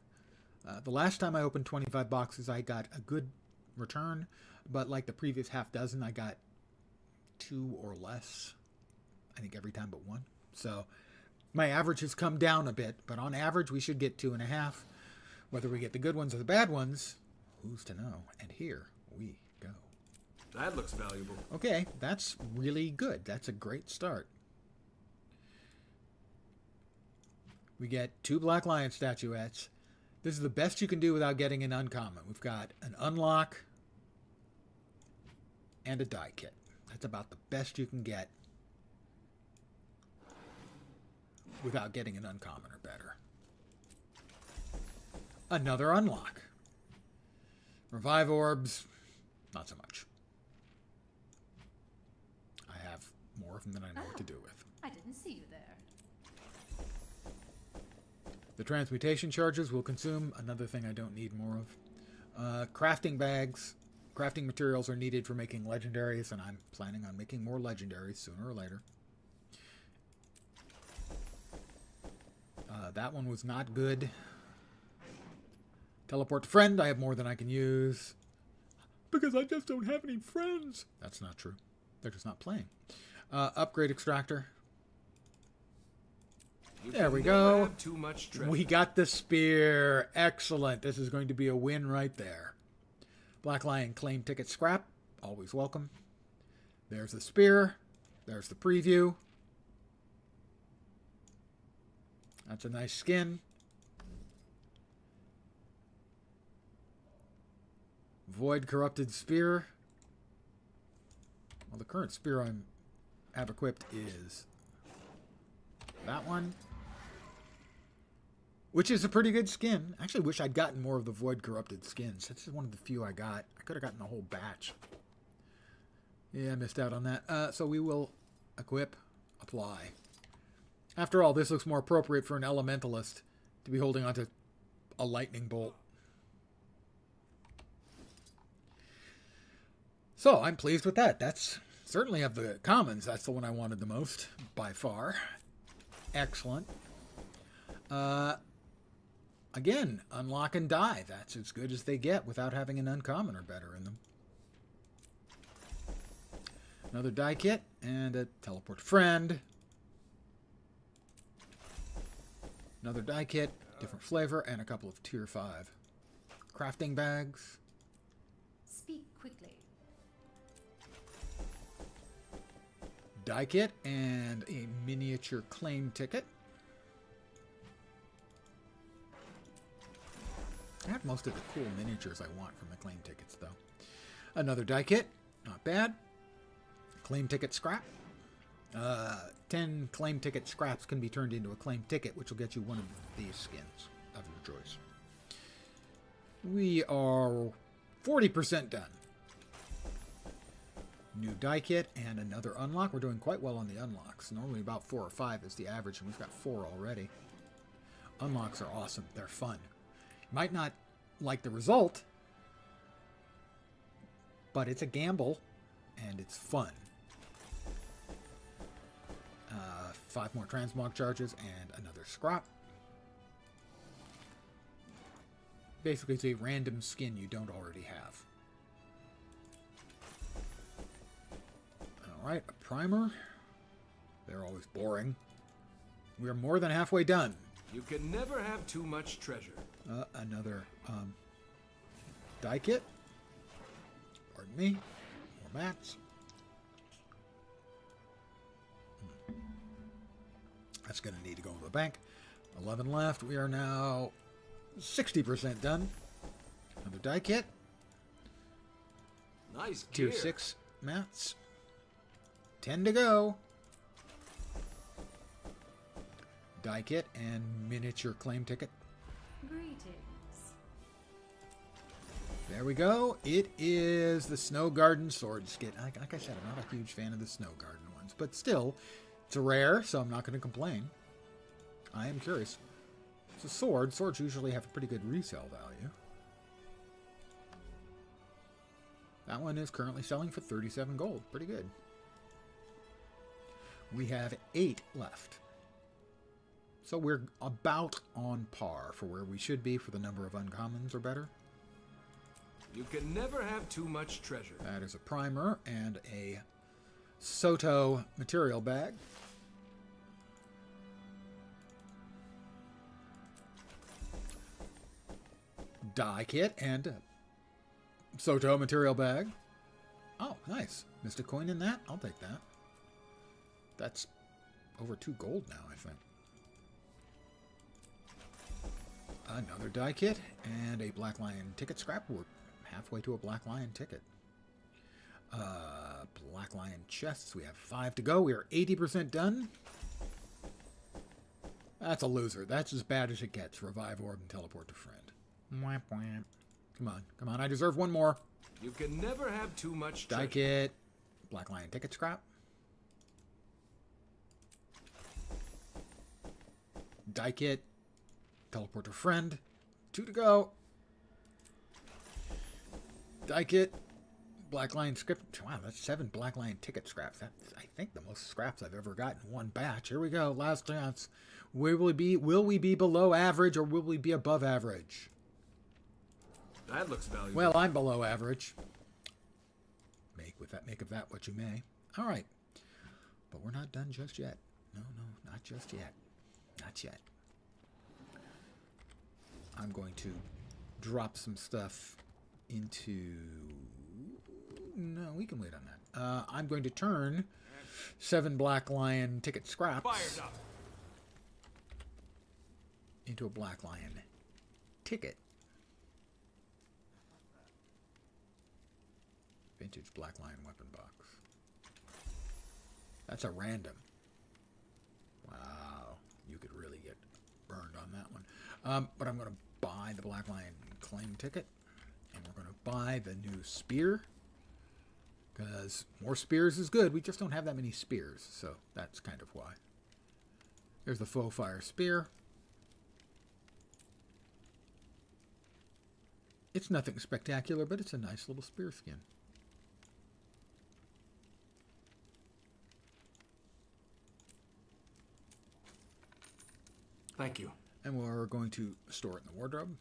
The last time I opened 25 boxes, I got a good return. But like the previous half dozen, I got 2 or less. I think every time but 1. So my average has come down a bit. But on average, we should get 2.5. Whether we get the good ones or the bad ones, who's to know? And here we go. That looks valuable. Okay, that's really good. That's a great start. We get 2 Black Lion statuettes. This is the best you can do without getting an uncommon. We've got an unlock and a die kit. That's about the best you can get without getting an uncommon or better. Another unlock. Revive orbs, not so much. I have more of them than I know what to do with. I didn't see you there. The transmutation charges will consume another thing I don't need more of. Crafting bags. Crafting materials are needed for making legendaries, and I'm planning on making more legendaries sooner or later. That one was not good. Teleport to friend. I have more than I can use. Because I just don't have any friends. That's not true. They're just not playing. Upgrade extractor. There we go. Too much treasure. We got the spear. Excellent. This is going to be a win right there. Black Lion claim ticket scrap. Always welcome. There's the spear. There's the preview. That's a nice skin. Void corrupted spear. Well, the current spear I have equipped is that one, which is a pretty good skin. I actually wish I'd gotten more of the Void Corrupted skins. This is one of the few I got. I could have gotten a whole batch. Yeah, I missed out on that. So we will equip, apply. After all, this looks more appropriate for an Elementalist to be holding onto a lightning bolt. So I'm pleased with that. That's certainly of the commons. That's the one I wanted the most, by far. Excellent. Again, unlock and die. That's as good as they get without having an uncommon or better in them. Another die kit and a teleport friend. Another die kit, different flavor, and a couple of tier 5 crafting bags. Speak quickly. Die kit and a miniature claim ticket. I have most of the cool miniatures I want from the claim tickets, though. Another die kit. Not bad. Claim ticket scrap. 10 claim ticket scraps can be turned into a claim ticket, which will get you one of these skins of your choice. We are 40% done. New die kit and another unlock. We're doing quite well on the unlocks. Normally about 4 or 5 is the average, and we've got 4 already. Unlocks are awesome. They're fun. You might not like the result, but it's a gamble, and it's fun. 5 more transmog charges and another scrap. Basically, it's a random skin you don't already have. Alright, a primer. They're always boring. We're more than halfway done. You can never have too much treasure. Another die kit. Pardon me. More mats. That's going to need to go to the bank. 11 left. We are now 60% done. Another die kit. Nice Tier gear. 6 mats. 10 to go. Die kit and miniature claim ticket. Greetings. There we go. It is the Snow Garden Sword Skit. Like I said, I'm not a huge fan of the Snow Garden ones, but still, it's a rare, so I'm not going to complain. I am curious. It's a sword. Swords usually have a pretty good resale value. That one is currently selling for 37 gold. Pretty good. We have 8 left. So we're about on par for where we should be for the number of uncommons or better. You can never have too much treasure. That is a primer and a Soto material bag. Die kit and a Soto material bag. Oh, nice. Missed a coin in that? I'll take that. That's over 2 gold now, I think. Another die kit and a Black Lion ticket scrap. We're halfway to a Black Lion ticket. Black Lion chests. We have 5 to go. We are 80% done. That's a loser. That's as bad as it gets. Revive orb and teleport to friend. Wham, wham. Come on. Come on. I deserve one more. You can never have too much Die treasure. kit. Black Lion ticket scrap. Die kit. Teleport to friend. 2 to go. Die kit. Black Lion script. Wow, that's 7 Black Lion ticket scraps. That's, I think, the most scraps I've ever gotten in one batch. Here we go. Last chance. Where will we be? Will we be below average or will we be above average? That looks valuable. Well, I'm below average. Make of that what you may. All right. But we're not done just yet. No, not just yet. Not yet. I'm going to drop some stuff into... No, we can wait on that. I'm going to turn 7 Black Lion ticket scraps Fired up. into a Black Lion ticket. Vintage Black Lion weapon box. That's a random. Wow. You could really get burned on that one. But I'm going to buy the Black Lion claim ticket. And we're going to buy the new spear. Because more spears is good. We just don't have that many spears. So that's kind of why. There's the faux fire spear. It's nothing spectacular, but it's a nice little spear skin. Thank you. And we're going to store it in the wardrobe.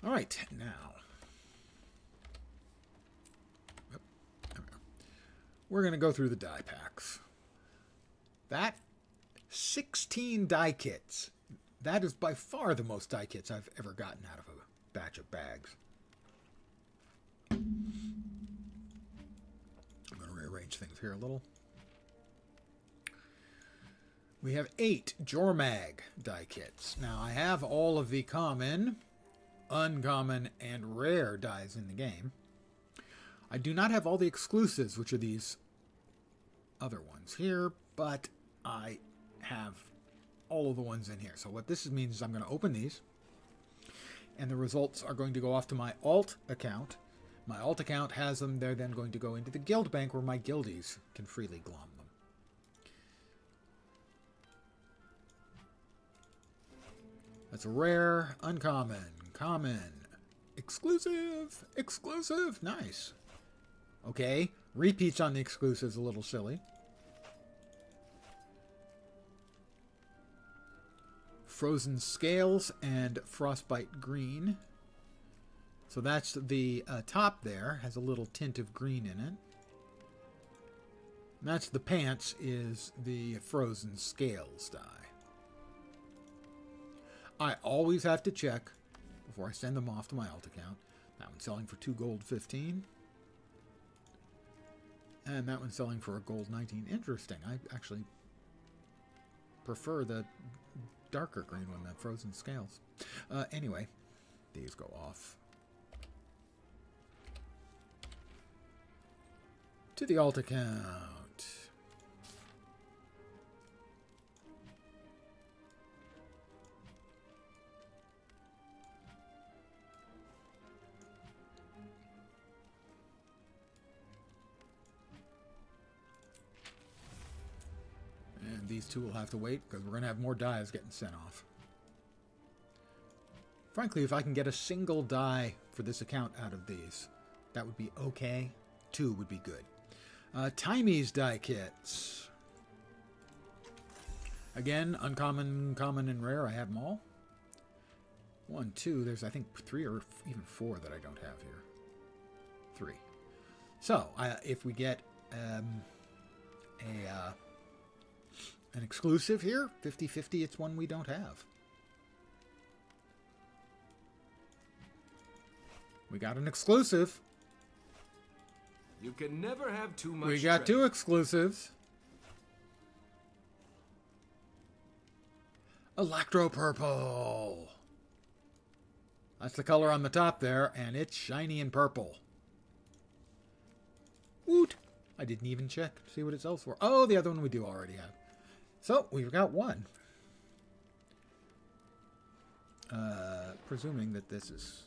All right, now. Yep, there we go. We're going to go through the die packs. That, 16 die kits. That is by far the most die kits I've ever gotten out of a batch of bags. I'm going to rearrange things here a little. We have 8 Jormag die kits. Now, I have all of the common, uncommon, and rare dies in the game. I do not have all the exclusives, which are these other ones here, but I have all of the ones in here. So what this means is I'm going to open these, and the results are going to go off to my alt account. My alt account has them. They're then going to go into the guild bank where my guildies can freely glom them. That's a rare, uncommon, common, exclusive, exclusive. Nice. Okay, repeats on the exclusives a little silly. Frozen Scales and Frostbite Green. So that's the top there, has a little tint of green in it. And that's the pants, is the Frozen Scales die. I always have to check before I send them off to my alt account. That one's selling for 2 gold 15. And that one's selling for a gold 19. Interesting. I actually prefer the darker green one, the Frozen Scales. Anyway, these go off to the alt account. And these two will have to wait because we're going to have more dies getting sent off. Frankly, if I can get a single die for this account out of these, that would be okay. 2 would be good. Timey's die kits. Again, uncommon, common, and rare. I have them all. 1, 2. There's, I think, 3 or even 4 that I don't have here. 3. So, if we get an exclusive here, 50-50, it's one we don't have. We got an exclusive. You can never have too much We got two exclusives. Electro Purple. That's the color on the top there, and it's shiny and purple. Woot! I didn't even check to see what it sells for. Oh, the other one we do already have. So, we've got one. Presuming that this is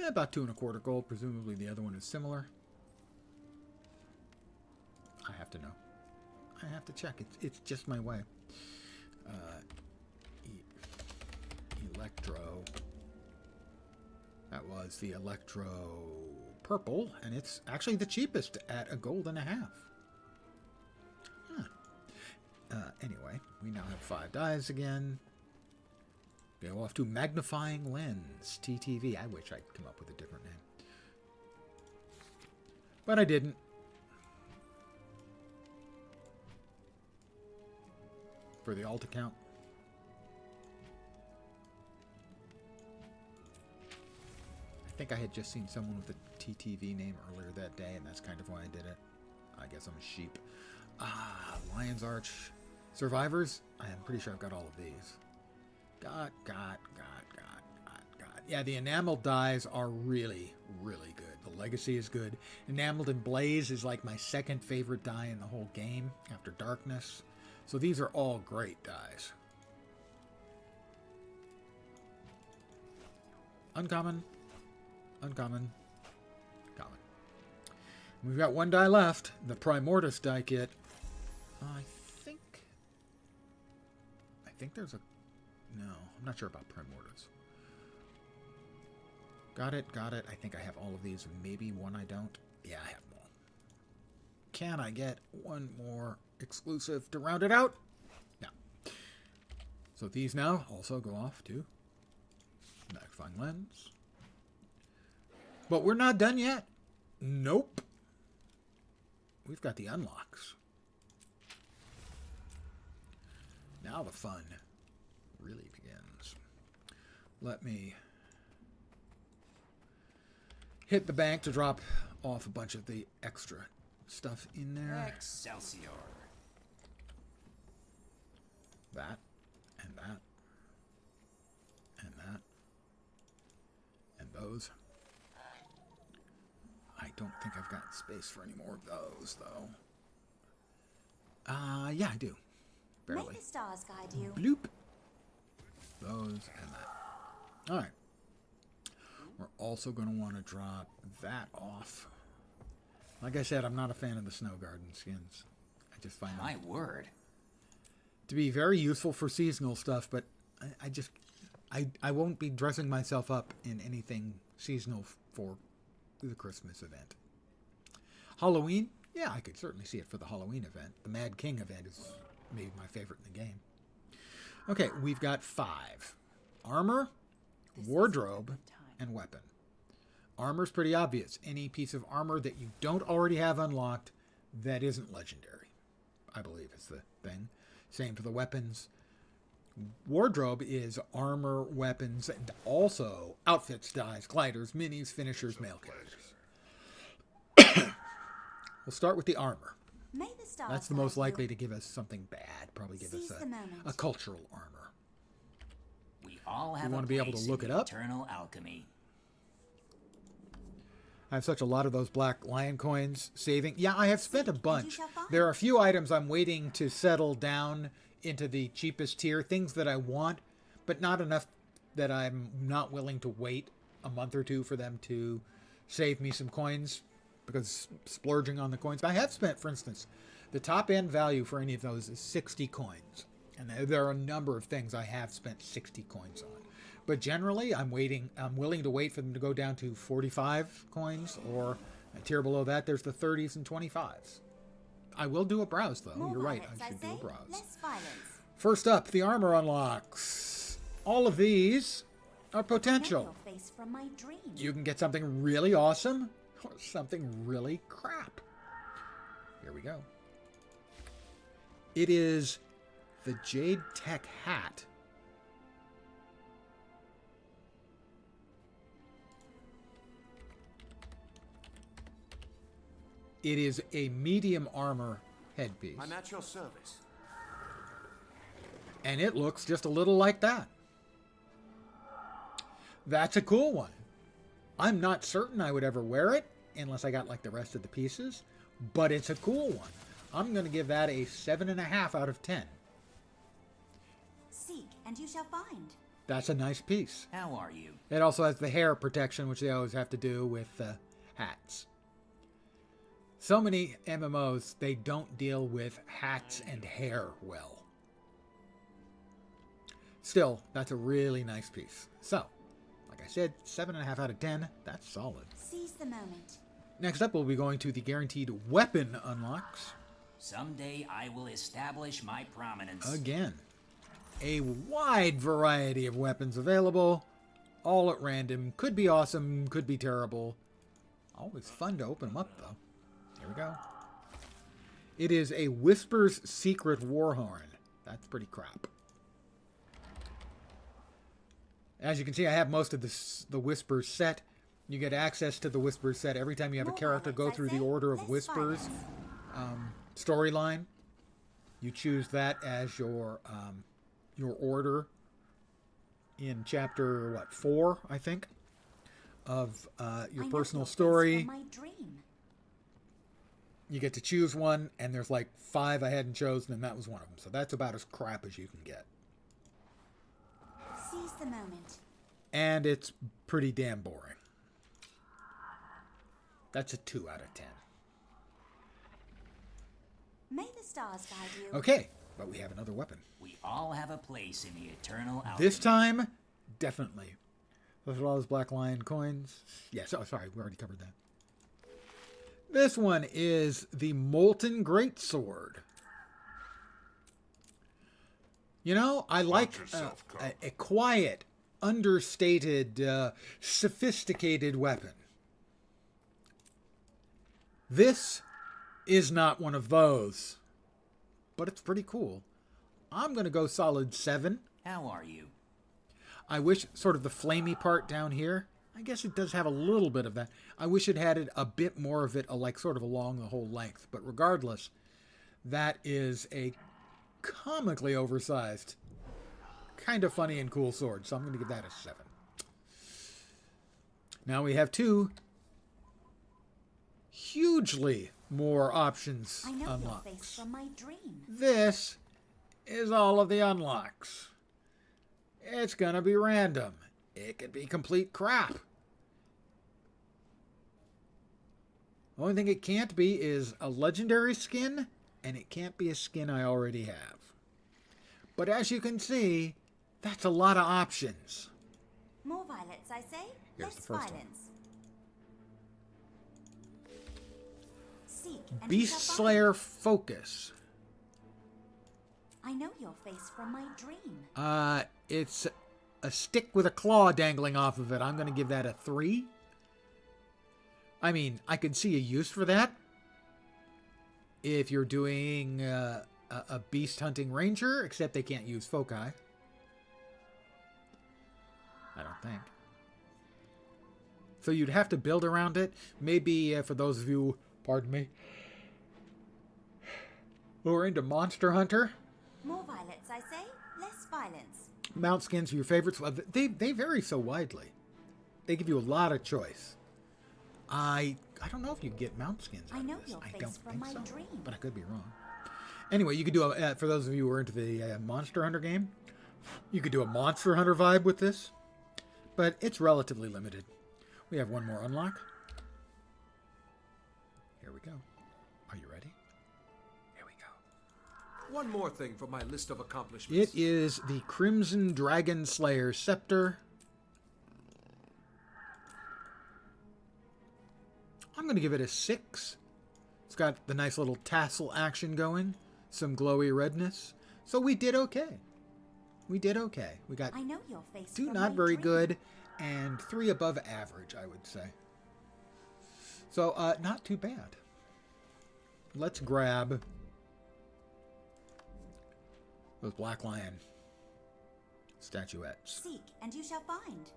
about 2 1/4 gold. Presumably the other one is similar. I have to know. I have to check. It's just my way. Electro. That was the Electro Purple, and it's actually the cheapest at $1.50 gold. Huh. Anyway, we now have 5 dies again. Go off to Magnifying Lens, TTV. I wish I'd come up with a different name. But I didn't. For the alt account. I think I had just seen someone with a TTV name earlier that day, and that's kind of why I did it. I guess I'm a sheep. Lion's Arch Survivors. I am pretty sure I've got all of these. God. Yeah, the enameled dies are really, really good. The Legacy is good. Enameled and Blaze is like my second favorite die in the whole game after Darkness. So these are all great dies. Uncommon. Uncommon. Common. We've got 1 die left. The Primordius die kit. I think there's a... No, I'm not sure about Primordius. Got it. I think I have all of these. Maybe one I don't. Yeah, I have them all. Can I get one more exclusive to round it out? No. So these now also go off to Magnifying Lens. But we're not done yet. Nope. We've got the unlocks. Now the fun really begins. Let me hit the bank to drop off a bunch of the extra stuff in there. Excelsior. That, and that, and that, and those. I don't think I've got space for any more of those, though. Yeah, I do. Barely. May the stars guide you. Bloop. Those and that. All right. We're also going to want to drop that off. Like I said, I'm not a fan of the Snow Garden skins. I just find them to be very useful for seasonal stuff, but I won't be dressing myself up in anything seasonal for the Christmas event. Halloween? Yeah, I could certainly see it for the Halloween event. The Mad King event is maybe my favorite in the game. Okay, we've got 5. Armor, wardrobe, and weapon. Armor's pretty obvious. Any piece of armor that you don't already have unlocked that isn't legendary, I believe is the thing. Same for the weapons. Wardrobe is armor, weapons, and also outfits, dies, gliders, minis, finishers, mail carriers. We'll start with the armor. May the stars That's the most likely to give us something bad. Probably give us a cultural armor. We all have want to be able to look it up. Eternal alchemy. I have such a lot of those black lion coins saving. Yeah, I have spent a bunch. There are a few items I'm waiting to settle down into the cheapest tier. Things that I want, but not enough that I'm not willing to wait a month or two for them to save me some coins. Because splurging on the coins. I have spent, for instance, the top end value for any of those is 60 coins. And there are a number of things I have spent 60 coins on. But generally, I'm willing to wait for them to go down to 45 coins, or a tier below that, there's the 30s and 25s. I will do a browse, though. You're right, I should do a browse. Less violence. First up, the armor unlocks. All of these are potential. Your face from my dream. You can get something really awesome, or something really crap. Here we go. It is the Jade Tech hat. It is a medium armor headpiece. I'm at your service. And it looks just a little like that. That's a cool one. I'm not certain I would ever wear it unless I got like the rest of the pieces, but it's a cool one. I'm going to give that a 7.5 out of 10. Seek, and you shall find. That's a nice piece. How are you? It also has the hair protection, which they always have to do with hats. So many MMOs, they don't deal with hats and hair well. Still, that's a really nice piece. So, like I said, 7.5 out of 10. That's solid. Seize the moment. Next up, we'll be going to the guaranteed weapon unlocks. Someday I will establish my prominence. Again, a wide variety of weapons available, all at random. Could be awesome, could be terrible. Always fun to open them up, though. Here we go. It is a Whisper's Secret Warhorn. That's pretty crap. As you can see, I have most of the Whispers set. You get access to the Whispers set every time you have a character go through the Order of Whispers storyline. You choose that as your order in chapter, 4, I think, of your personal story. You get to choose one, and there's like 5 I hadn't chosen, and that was one of them. So that's about as crap as you can get. Seize the moment. And it's pretty damn boring. That's a 2 out of 10. May the stars guide you. Okay, but we have another weapon. We all have a place in the eternal alchemy. This time, definitely. Those are all those Black Lion coins. Yes, oh, sorry, we already covered that. This one is the Molten Greatsword. You know, I like a quiet, understated, sophisticated weapon. This is not one of those, but it's pretty cool. I'm going to go solid 7. How are you? I wish sort of the flamey part down here, I guess it does have a little bit of that. I wish it had a bit more of it, like sort of along the whole length. But regardless, that is a comically oversized, kind of funny and cool sword. So I'm going to give that a 7. Now we have 2 hugely more options I know unlocks. your face from my dream. This is all of the unlocks. It's going to be random. It could be complete crap. The only thing it can't be is a legendary skin, and it can't be a skin I already have. But as you can see, that's a lot of options. More violets, I say. Here's the Less first violence. Seek and Beast you shall Slayer find. Focus. I know your face from my dream. It's a stick with a claw dangling off of it. I'm going to give that a 3. I mean, I could see a use for that. If you're doing a beast hunting ranger, except they can't use foci. I don't think. So you'd have to build around it. Maybe for those of you, pardon me, who are into Monster Hunter. More violets, I say. Less violence. Mount skins are your favorites. Well, they vary so widely. They give you a lot of choice. I don't know if you get mount skins out I know of this. your I face don't from think my so, dream. but I could be wrong. Anyway, you could do for those of you who are into the Monster Hunter game, you could do a Monster Hunter vibe with this, but it's relatively limited. We have one more unlock. Here we go. Are you ready? Here we go. One more thing for my list of accomplishments. It is the Crimson Dragon Slayer Scepter. I'm going to give it a 6. It's got the nice little tassel action going, some glowy redness. So we did okay. We did okay. We got I know your face 2 from not my very dream. good and 3 above average, I would say. So not too bad. Let's grab those Black Lion statuettes. Seek and you shall find.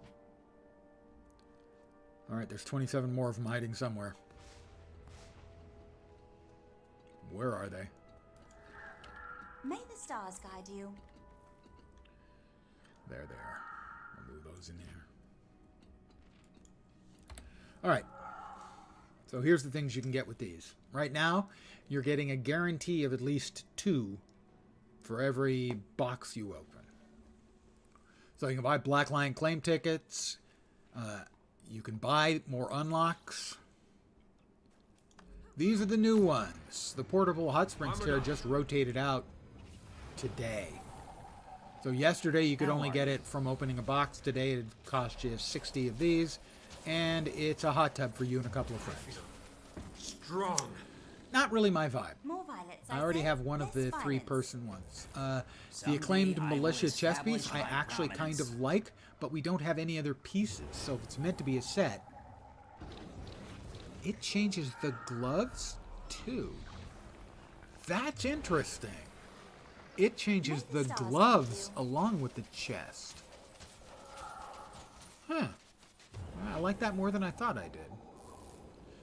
All right, there's 27 more of them hiding somewhere. Where are they? May the stars guide you. There they are. I'll move those in here. All right. So here's the things you can get with these. Right now, you're getting a guarantee of at least 2 for every box you open. So you can buy Black Lion claim tickets. You can buy more unlocks. These are the new ones. The portable hot springs chair just rotated out today. So yesterday you could only get it from opening a box. Today it cost you 60 of these. And it's a hot tub for you and a couple of friends. Strong. Not really my vibe. More violets, I already have one of the 3-person ones. The acclaimed militia chess piece I actually kind of like, but we don't have any other pieces. So if it's meant to be a set, it changes the gloves too. That's interesting. It changes the gloves along with the chest. Huh. I like that more than I thought I did.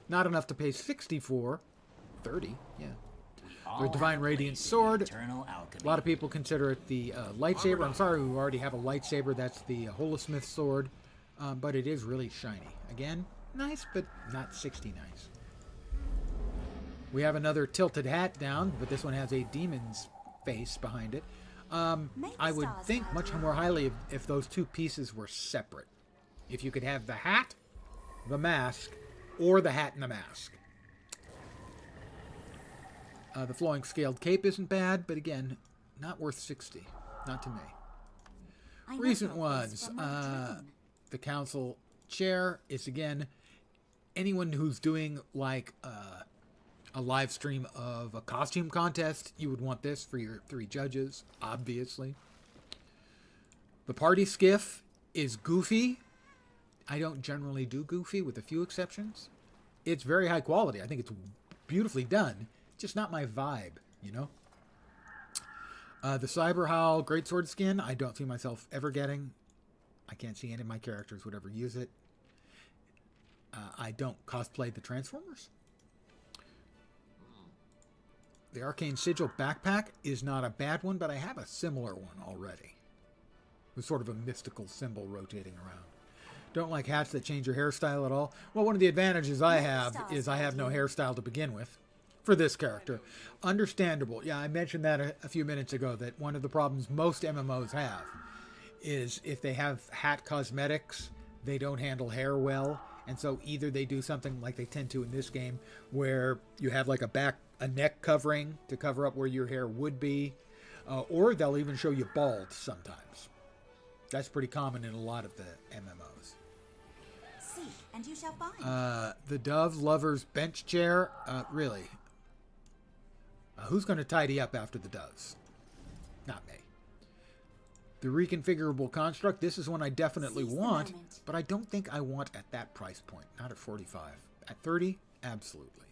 Not enough to pay 64. 30, yeah. The Divine Radiant Sword. A lot of people consider it the lightsaber. I'm sorry, we already have a lightsaber. That's the Holosmith sword. But it is really shiny. Again, nice, but not 60 nice. We have another tilted hat down, but this one has a demon's face behind it. I would think much more highly if those 2 pieces were separate. If you could have the hat, the mask, or the hat and the mask. The flowing scaled cape isn't bad, but again, not worth 60. Not to me. Recent ones. The council chair is, again, anyone who's doing like a live stream of a costume contest, you would want this for your 3 judges, obviously. The party skiff is goofy. I don't generally do goofy, with a few exceptions. It's very high quality. I think it's beautifully done. Just not my vibe, you know? The Cyber Howl Greatsword skin, I don't see myself ever getting. I can't see any of my characters would ever use it. I don't cosplay the Transformers. The Arcane Sigil backpack is not a bad one, but I have a similar one already. With sort of a mystical symbol rotating around. Don't like hats that change your hairstyle at all. Well, one of the advantages I have is I have no hairstyle to begin with for this character. Understandable. Yeah, I mentioned that a few minutes ago, that one of the problems most MMOs have is if they have hat cosmetics, they don't handle hair well. And so either they do something like they tend to in this game, where you have like a neck covering to cover up where your hair would be, or they'll even show you bald sometimes. That's pretty common in a lot of the MMOs. Seek, and you shall find. The Dove Lover's bench chair, really. Who's going to tidy up after the doves? Not me. The reconfigurable construct, this is one I definitely want, but I don't think I want at that price point. Not at 45. At 30, absolutely.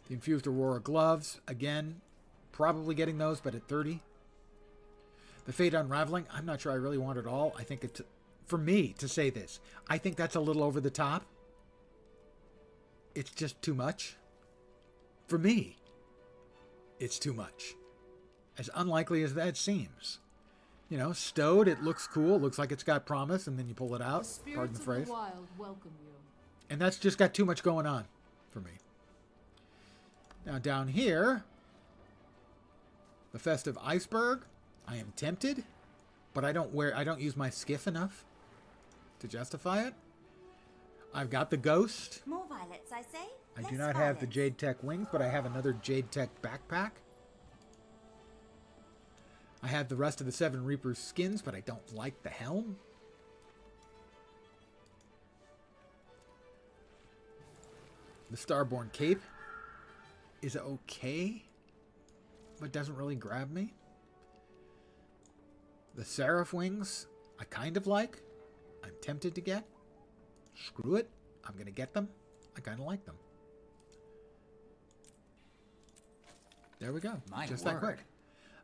The infused Aurora gloves, again, probably getting those, but at 30. The Fate Unraveling, I'm not sure I really want it all. I think it's, for me to say this, I think that's a little over the top. It's just too much. For me, it's too much. As unlikely as that seems. You know, stowed, it looks cool, looks like it's got promise, and then you pull it out, pardon the phrase. The wild welcome you. And that's just got too much going on for me. Now down here, the Festive Iceberg, I am tempted, but I don't use my skiff enough to justify it. I've got the Ghost. More violets, I say. I do not have the Jade Tech wings, but I have another Jade Tech backpack. I have the rest of the Seven Reapers skins, but I don't like the helm. The Starborn cape is okay, but doesn't really grab me. The Seraph wings, I kind of like. I'm tempted to get. Screw it. I'm going to get them. I kind of like them. There we go. Just that quick.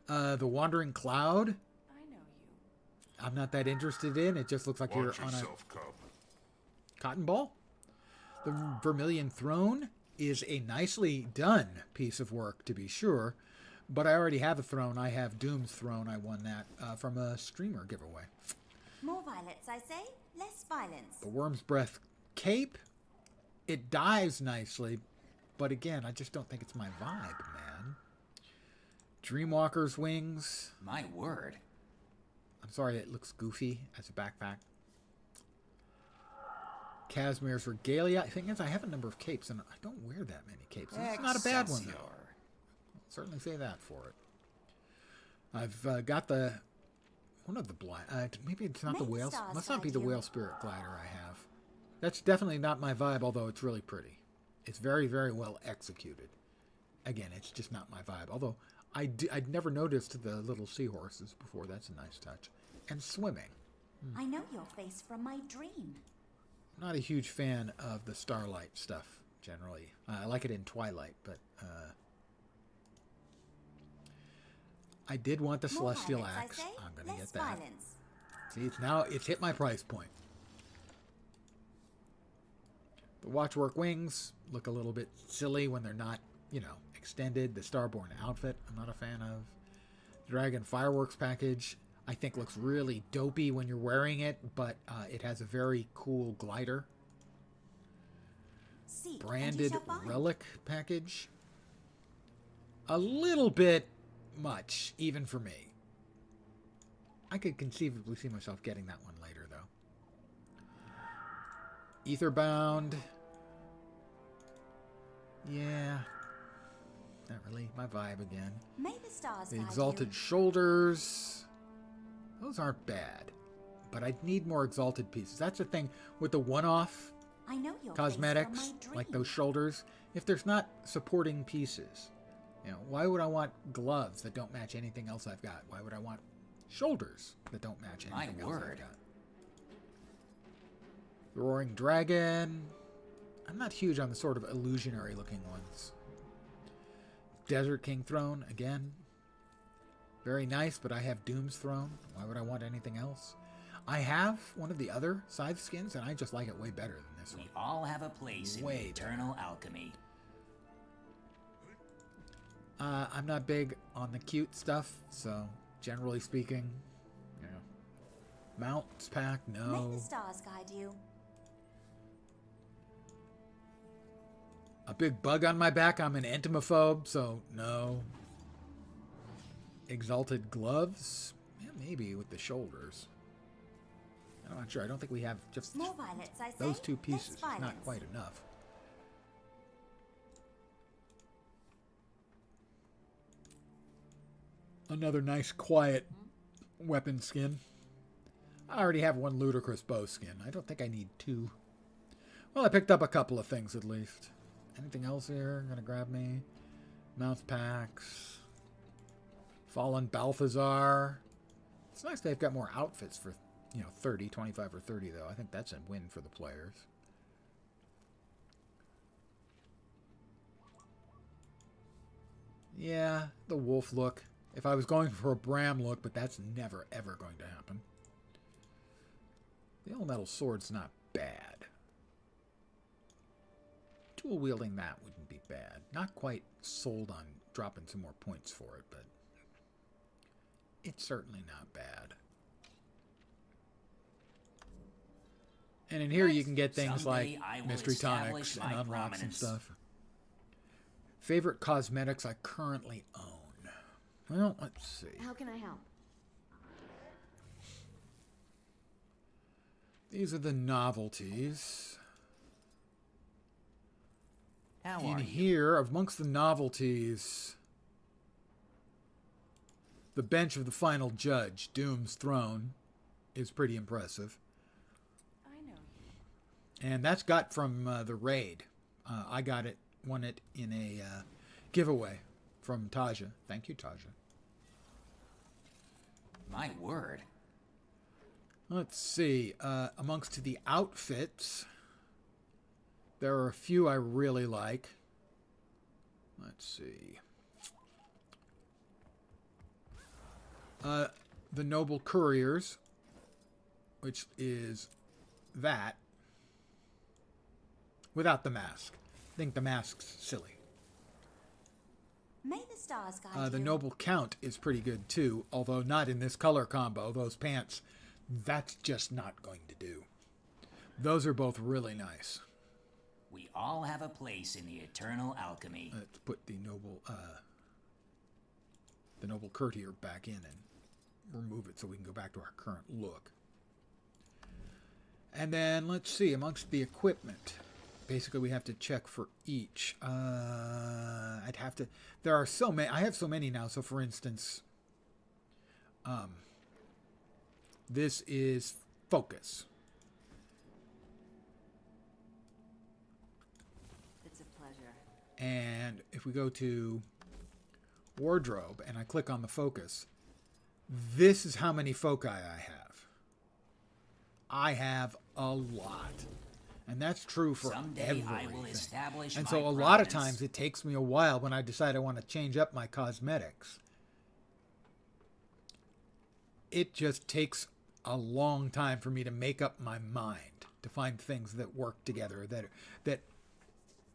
The Wandering Cloud. I know you. I'm not that interested in. It just looks like you're on a cotton ball. The Vermilion Throne. is a nicely done piece of work, to be sure. But I already have a throne. I have Doom's throne. I won that from a streamer giveaway. More violence, I say. Less violence. The Worm's Breath cape, it dives nicely. But again, I just don't think it's my vibe, man. Dreamwalker's wings. My word. I'm sorry, it looks goofy as a backpack. Casimir's regalia. I think I have a number of capes, and I don't wear that many capes. It's not a bad one, though. I'll certainly say that for it. I've got the one of the blind. Maybe it's not the whale. Must not be the whale spirit glider I have. That's definitely not my vibe, although it's really pretty. It's very, very well executed. Again, it's just not my vibe. Although I'd never noticed the little seahorses before. That's a nice touch. And swimming. I know your face from my dream. Not a huge fan of the starlight stuff, generally. I like it in Twilight, but I did want the More Celestial violence, Axe. I say. I'm going to Less get that. Violence. See, it's hit my price point. The Watchwork wings look a little bit silly when they're not, extended. The Starborn outfit, I'm not a fan of. Dragon Fireworks package, I think looks really dopey when you're wearing it, but it has a very cool glider. Seek, Branded and you shall find. relic package. A little bit much, even for me. I could conceivably see myself getting that one later, though. Etherbound. Yeah. Not really my vibe again. May the stars The guide Exalted you. Shoulders. Those aren't bad. But I need more Exalted pieces. That's the thing with the one-off I know your cosmetics, face from my dream. like those shoulders. If there's not supporting pieces, why would I want gloves that don't match anything else I've got? Why would I want shoulders that don't match anything else I've got? The Roaring Dragon. I'm not huge on the sort of illusionary looking ones. Desert King Throne, again. Very nice, but I have Doom's Throne. Why would I want anything else? I have one of the other scythe skins, and I just like it way better than this one. We all have a place Way in eternal alchemy. I'm not big on the cute stuff, so generally speaking, mounts pack, May no. the stars guide you. A big bug on my back, I'm an entomophobe, so no. Exalted gloves, yeah, maybe with the shoulders. I'm not sure. I don't think we have just More violence, I say. those two Less pieces. It's violence. not quite enough. Another nice, quiet weapon skin. I already have one ludicrous bow skin. I don't think I need two. Well, I picked up a couple of things at least. Anything else here gonna grab me? Mouth packs. Fallen Balthazar. It's nice they've got more outfits for, 30, 25, or 30, though. I think that's a win for the players. Yeah, the wolf look. If I was going for a Bram look, but that's never, ever going to happen. The elemental sword's not bad. Dual wielding that wouldn't be bad. Not quite sold on dropping some more points for it, but it's certainly not bad. And in here you can get things Someday like I will mystery establish tonics my and unlocks and prominence. stuff. Favorite cosmetics I currently own. Well, let's see. How can I help? These are the novelties. How In are you? here, amongst the novelties, the bench of the final judge, Doom's throne, is pretty impressive. I know. And that's got from the raid. I won it in a giveaway from Taja. Thank you, Taja. My word. Let's see. Amongst the outfits, there are a few I really like. Let's see. The Noble Couriers, which is that without the mask. think the mask's silly. May the stars guide The you. Noble Count is pretty good too, although not in this color combo. Those pants, that's just not going to do. Those are both really nice. We all have a place in the eternal alchemy. Let's put the Noble Courtier back in and remove it so we can go back to our current look. And then let's see, amongst the equipment, basically we have to check for each. I'd have to, there are so many, I have so many now. So for instance, this is focus. It's a pleasure. And if we go to wardrobe and I click on the focus, this is how many foci I have. I have a lot. And that's true for Someday everything. I will establish And my so a lot of providence. times it takes me a while when I decide I want to change up my cosmetics. It just takes a long time for me to make up my mind, to find things that work together, that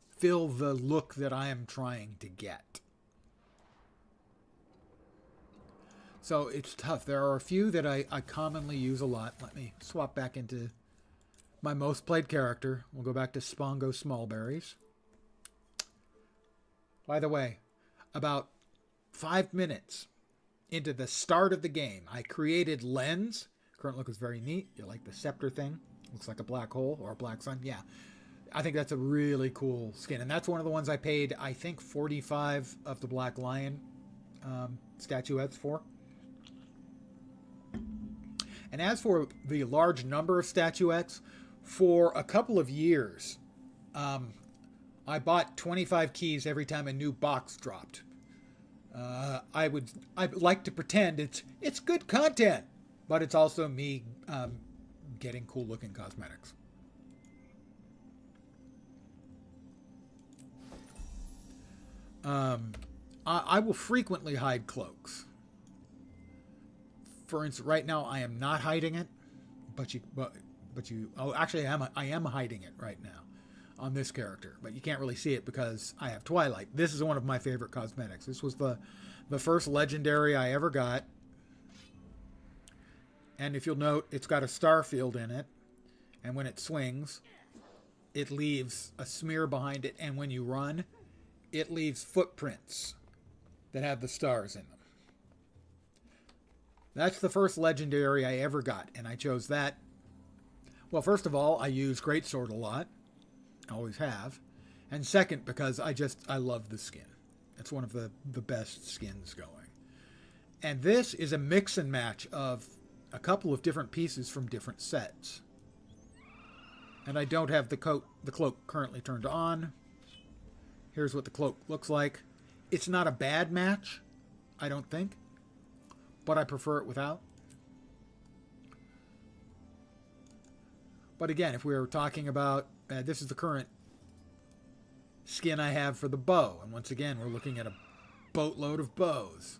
fill the look that I am trying to get. So it's tough. There are a few that I commonly use a lot. Let me swap back into my most played character. We'll go back to Spongo Smallberries. By the way, about 5 minutes into the start of the game, I created Lens. Current look is very neat. You like the scepter thing? Looks like a black hole or a black sun. Yeah. I think that's a really cool skin. And that's one of the ones I paid, I think, 45 of the Black Lion statuettes for. And as for the large number of statuettes, for a couple of years, I bought 25 keys every time a new box dropped. I would like to pretend it's good content, but it's also me getting cool looking cosmetics. I will frequently hide cloaks. For instance, right now I am not hiding it, but you. Oh, actually, I am hiding it right now on this character, but you can't really see it because I have Twilight. This is one of my favorite cosmetics. This was the first legendary I ever got, and if you'll note, it's got a star field in it, and when it swings, it leaves a smear behind it, and when you run, it leaves footprints that have the stars in them. That's the first legendary I ever got, and I chose that. Well, first of all, I use Greatsword a lot. I always have. And second, because I love the skin. It's one of the best skins going. And this is a mix and match of a couple of different pieces from different sets. And I don't have the cloak currently turned on. Here's what the cloak looks like. It's not a bad match, I don't think. But I prefer it without. But again, if we were talking about, this is the current skin I have for the bow. And once again, we're looking at a boatload of bows.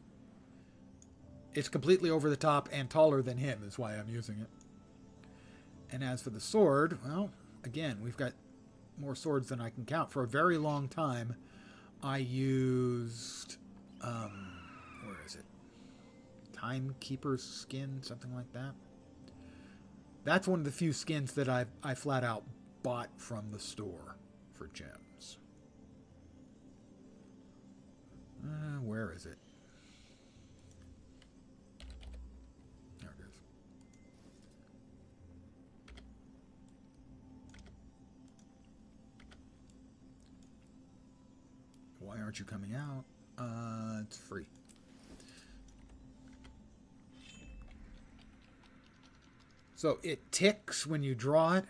It's completely over the top and taller than him is why I'm using it. And as for the sword, well, again, we've got more swords than I can count. For a very long time, I used, where is it? Timekeeper's skin, something like that. That's one of the few skins that I flat out bought from the store for gems. Where is it? There it is. Why aren't you coming out? It's free. So it ticks when you draw it.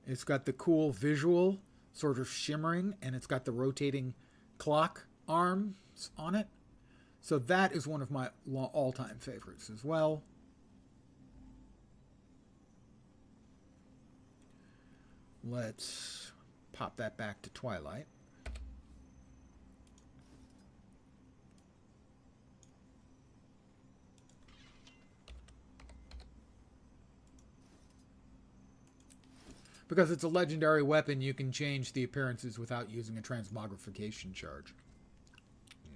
It's got the cool visual, sort of shimmering, and it's got the rotating clock arms on it. So that is one of my all-time favorites as well. Let's pop that back to Twilight. Because it's a legendary weapon, you can change the appearances without using a transmogrification charge.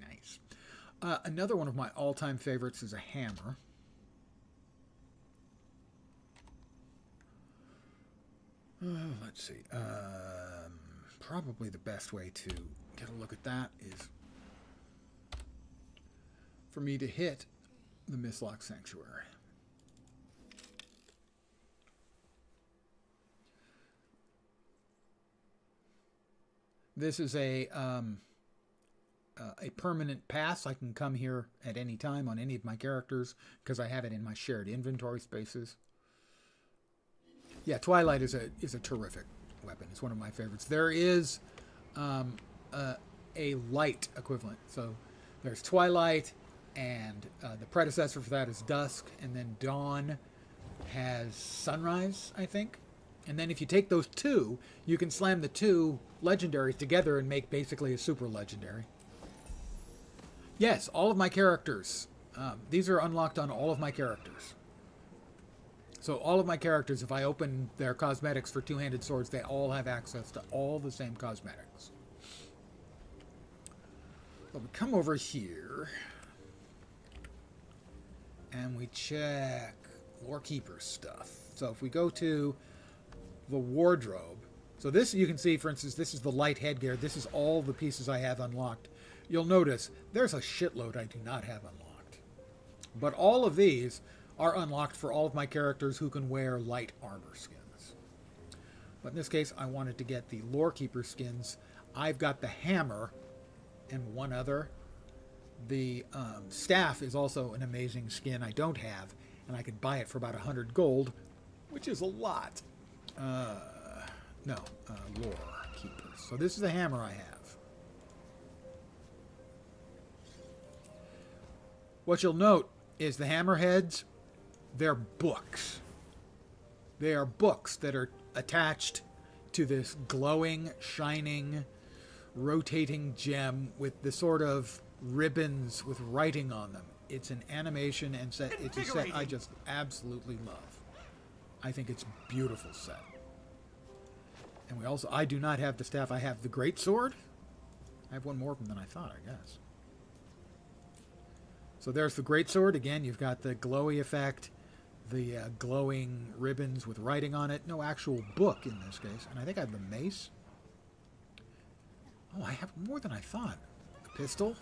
Nice. Another one of my all-time favorites is a hammer. Let's see. Probably the best way to get a look at that is for me to hit the Mistlock Sanctuary. This is a permanent pass. I can come here at any time on any of my characters because I have it in my shared inventory spaces. Yeah, Twilight is a terrific weapon. It's one of my favorites. There is a light equivalent. So there's Twilight, and the predecessor for that is Dusk, and then Dawn has Sunrise, I think. And then if you take those two, you can slam the two legendaries together and make basically a super legendary. Yes, all of my characters. These are unlocked on all of my characters. So all of my characters, if I open their cosmetics for two-handed swords, they all have access to all the same cosmetics. So we come over here, and we check Lorekeeper stuff. So if we go to the wardrobe, so this, you can see, for instance, this is the light headgear. This is all the pieces I have unlocked. You'll notice there's a shitload I do not have unlocked. But all of these are unlocked for all of my characters who can wear light armor skins. But in this case, I wanted to get the Lorekeeper skins. I've got the hammer and one other. The staff is also an amazing skin I don't have, and I could buy it for about 100 gold, which is a lot. Lorekeeper. So this is the hammer I have. What you'll note is the hammerheads, they're books. They are books that are attached to this glowing, shining, rotating gem with the sort of ribbons with writing on them. It's an animation and set. It's a set I just absolutely love. I think it's a beautiful set. And we also, I do not have the staff. I have the great sword. I have one more of them than I thought, I guess. So there's the great sword. Again, you've got the glowy effect, the glowing ribbons with writing on it. No actual book in this case. And I think I have the mace. Oh, I have more than I thought. The pistol.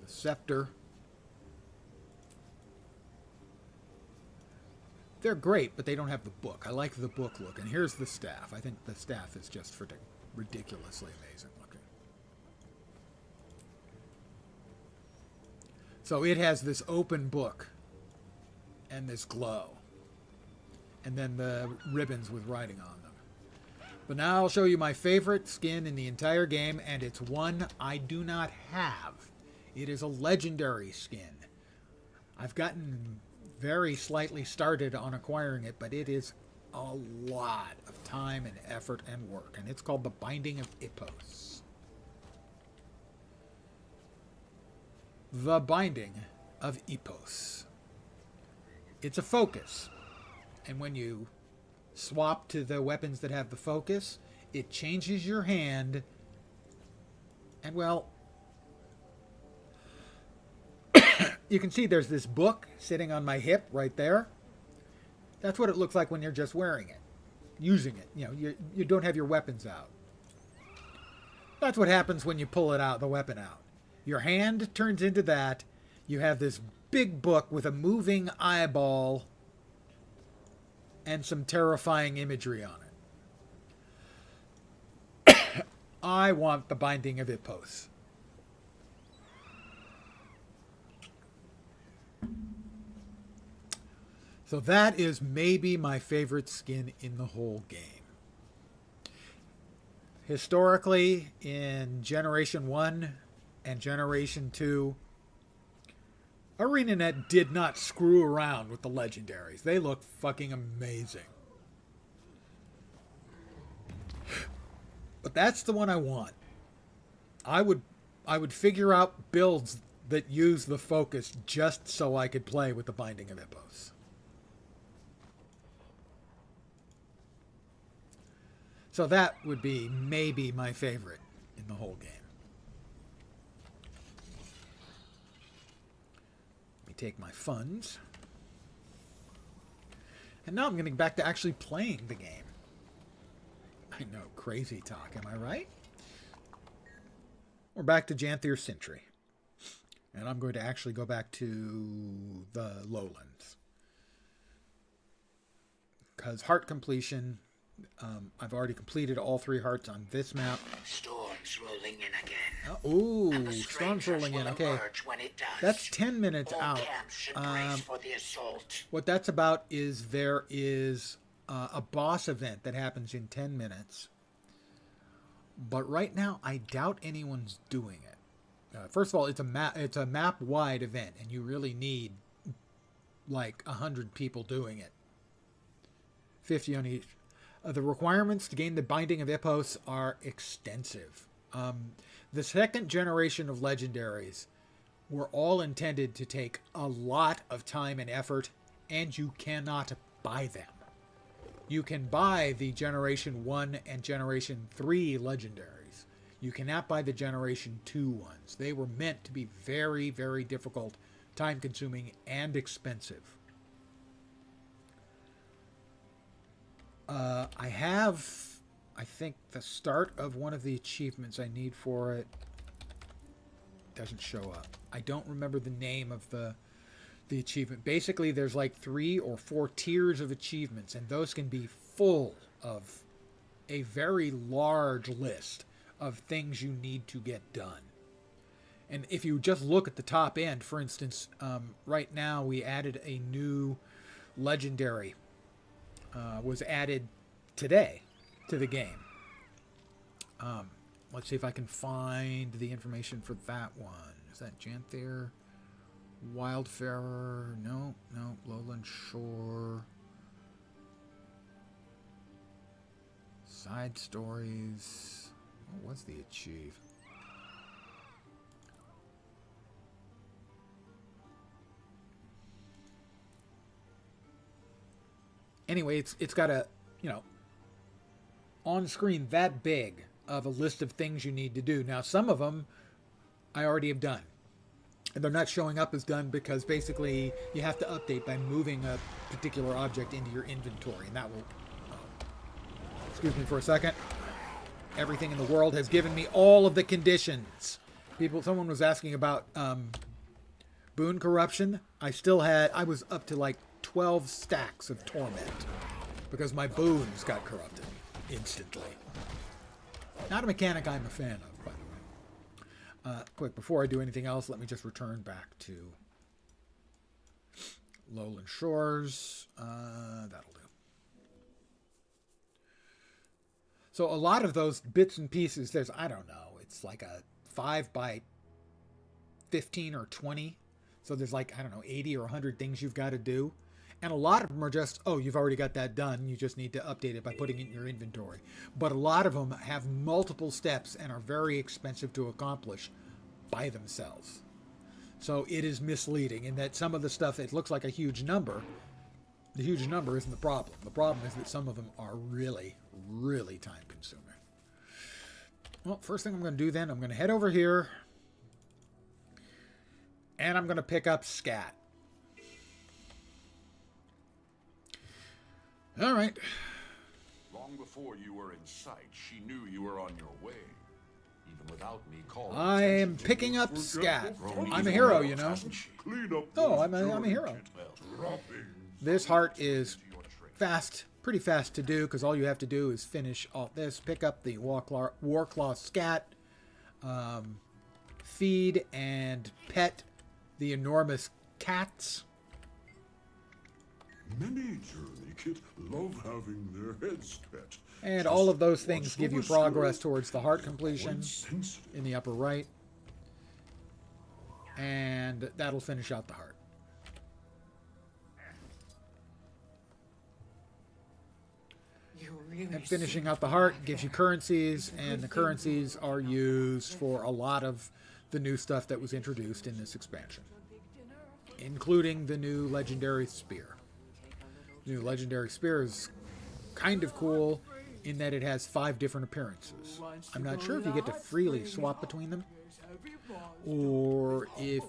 The scepter. They're great, but they don't have the book. I like the book look. And here's the staff. I think the staff is just ridiculously amazing looking. So it has this open book and this glow. And then the ribbons with writing on them. But now I'll show you my favorite skin in the entire game, and it's one I do not have. It is a legendary skin. I've gotten very slightly started on acquiring it, but it is a lot of time and effort and work, and it's called the Binding of Ippos. The Binding of Ippos. It's a focus, and when you swap to the weapons that have the focus, it changes your hand, and well, you can see there's this book sitting on my hip right there. That's what it looks like when you're just wearing it, using it. You know, you don't have your weapons out. That's what happens when you pull it out, the weapon out. Your hand turns into that. You have this big book with a moving eyeball and some terrifying imagery on it. I want the Binding of Ippos. So that is maybe my favorite skin in the whole game. Historically, in Generation 1 and Generation 2, ArenaNet did not screw around with the legendaries. They look fucking amazing. But that's the one I want. I would figure out builds that used the focus just so I could play with the Binding of Hippos. So that would be maybe my favorite in the whole game. Let me take my funds. And now I'm going to get back to actually playing the game. I know, crazy talk, am I right? We're back to Janthier Sentry. And I'm going to actually go back to the lowlands. Because heart completion, I've already completed all 3 hearts on this map. Storm's rolling in again. Oh, storm's rolling in. Okay, that's 10 minutes out. For the assault. What that's about is there is a boss event that happens in 10 minutes. But right now, I doubt anyone's doing it. First of all, it's a map-wide event, and you really need like 100 people doing it. 50 on each. The requirements to gain the Binding of Hippos are extensive. The second generation of legendaries were all intended to take a lot of time and effort, and you cannot buy them. You can buy the Generation 1 and Generation 3 legendaries. You cannot buy the Generation 2 ones. They were meant to be very, very difficult, time-consuming, and expensive. I have, I think, the start of one of the achievements I need for it. Doesn't show up. I don't remember the name of the achievement. Basically, there's like 3 or 4 tiers of achievements, and those can be full of a very large list of things you need to get done. And if you just look at the top end, for instance, right now we added a new legendary. Was added today to the game. Let's see if I can find the information for that one. Is that Janthier? Wildfarer? No, Lowland Shore. Side stories. What was the achieve? Anyway, it's got a, on screen that big of a list of things you need to do. Now, some of them I already have done. And they're not showing up as done because basically you have to update by moving a particular object into your inventory. And that will... excuse me for a second. Everything in the world has given me all of the conditions. Someone was asking about boon corruption. I was up to like 12 stacks of torment because my boons got corrupted instantly. Not a mechanic I'm a fan of, by the way. Quick, before I do anything else, let me just return back to Lowland Shores. That'll do. So a lot of those bits and pieces, there's, I don't know, it's like a 5 by 15 or 20. So there's like, I don't know, 80 or 100 things you've got to do. And a lot of them are just, oh, you've already got that done. You just need to update it by putting it in your inventory. But a lot of them have multiple steps and are very expensive to accomplish by themselves. So it is misleading in that some of the stuff, it looks like a huge number. The huge number isn't the problem. The problem is that some of them are really, really time consuming. Well, first thing I'm going to do then, I'm going to head over here. And I'm going to pick up Scat. All right. Long before you were in sight, she knew you were on your way. Even without me calling. I am picking up Scat. I'm a hero, you know. Oh, I'm a hero. This heart is fast, pretty fast to do, because all you have to do is finish all this, pick up the Warclaw Scat, feed and pet the enormous cats. Many journey kit love having their heads pet. And all of those things give you progress towards the heart completion in the upper right. And that'll finish out the heart. And finishing out the heart gives you currencies, and the currencies are used for a lot of the new stuff that was introduced in this expansion, including the new legendary spear. The new legendary spear is kind of cool in that it has 5 different appearances. I'm not sure if you get to freely swap between them, or if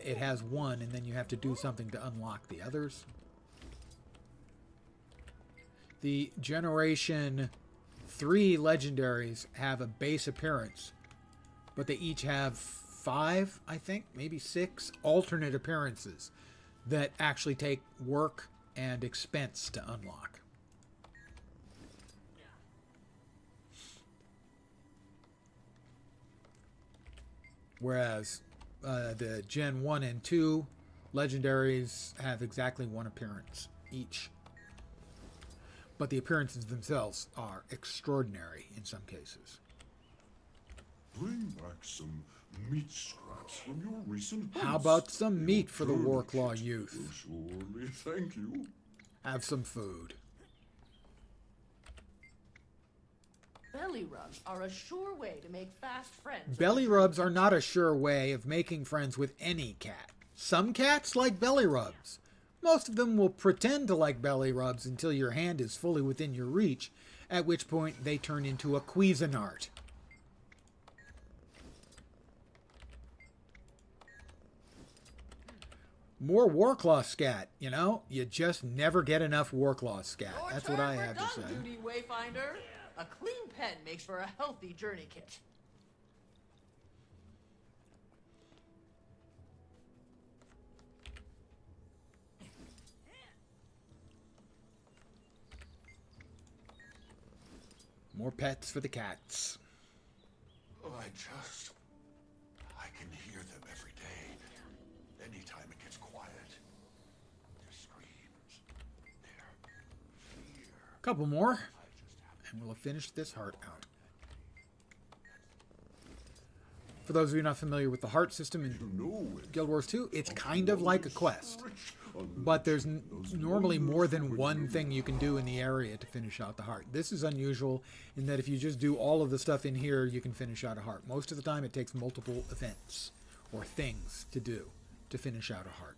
it has one and then you have to do something to unlock the others. The Generation 3 legendaries have a base appearance, but they each have 5, I think, maybe 6 alternate appearances that actually take work and expense to unlock. Whereas the Gen 1 and 2 legendaries have exactly 1 appearance each. But the appearances themselves are extraordinary in some cases. Bring back some meat scraps from your recent How hunts. about some meat for the Warclaw youth? Surely, thank you. Have some food. Belly rubs are a sure way to make fast friends. Belly rubs are not a sure way of making friends with any cat. Some cats like belly rubs. Most of them will pretend to like belly rubs until your hand is fully within your reach, at which point they turn into a Cuisinart. More Warclaw scat, you know? You just never get enough Warclaw scat. That's what I have to say. Duty Wayfinder. A clean pen makes for a healthy journey kit. More pets for the cats. Oh, I can hear them every day. Anytime it gets quiet. Their screams, their fear. Couple more, and we'll have finished this heart out. For those of you not familiar with the heart system in Guild Wars 2, it's kind of like a quest. But there's normally more than one thing you can do in the area to finish out the heart. This is unusual in that if you just do all of the stuff in here, you can finish out a heart. Most of the time it takes multiple events or things to do to finish out a heart.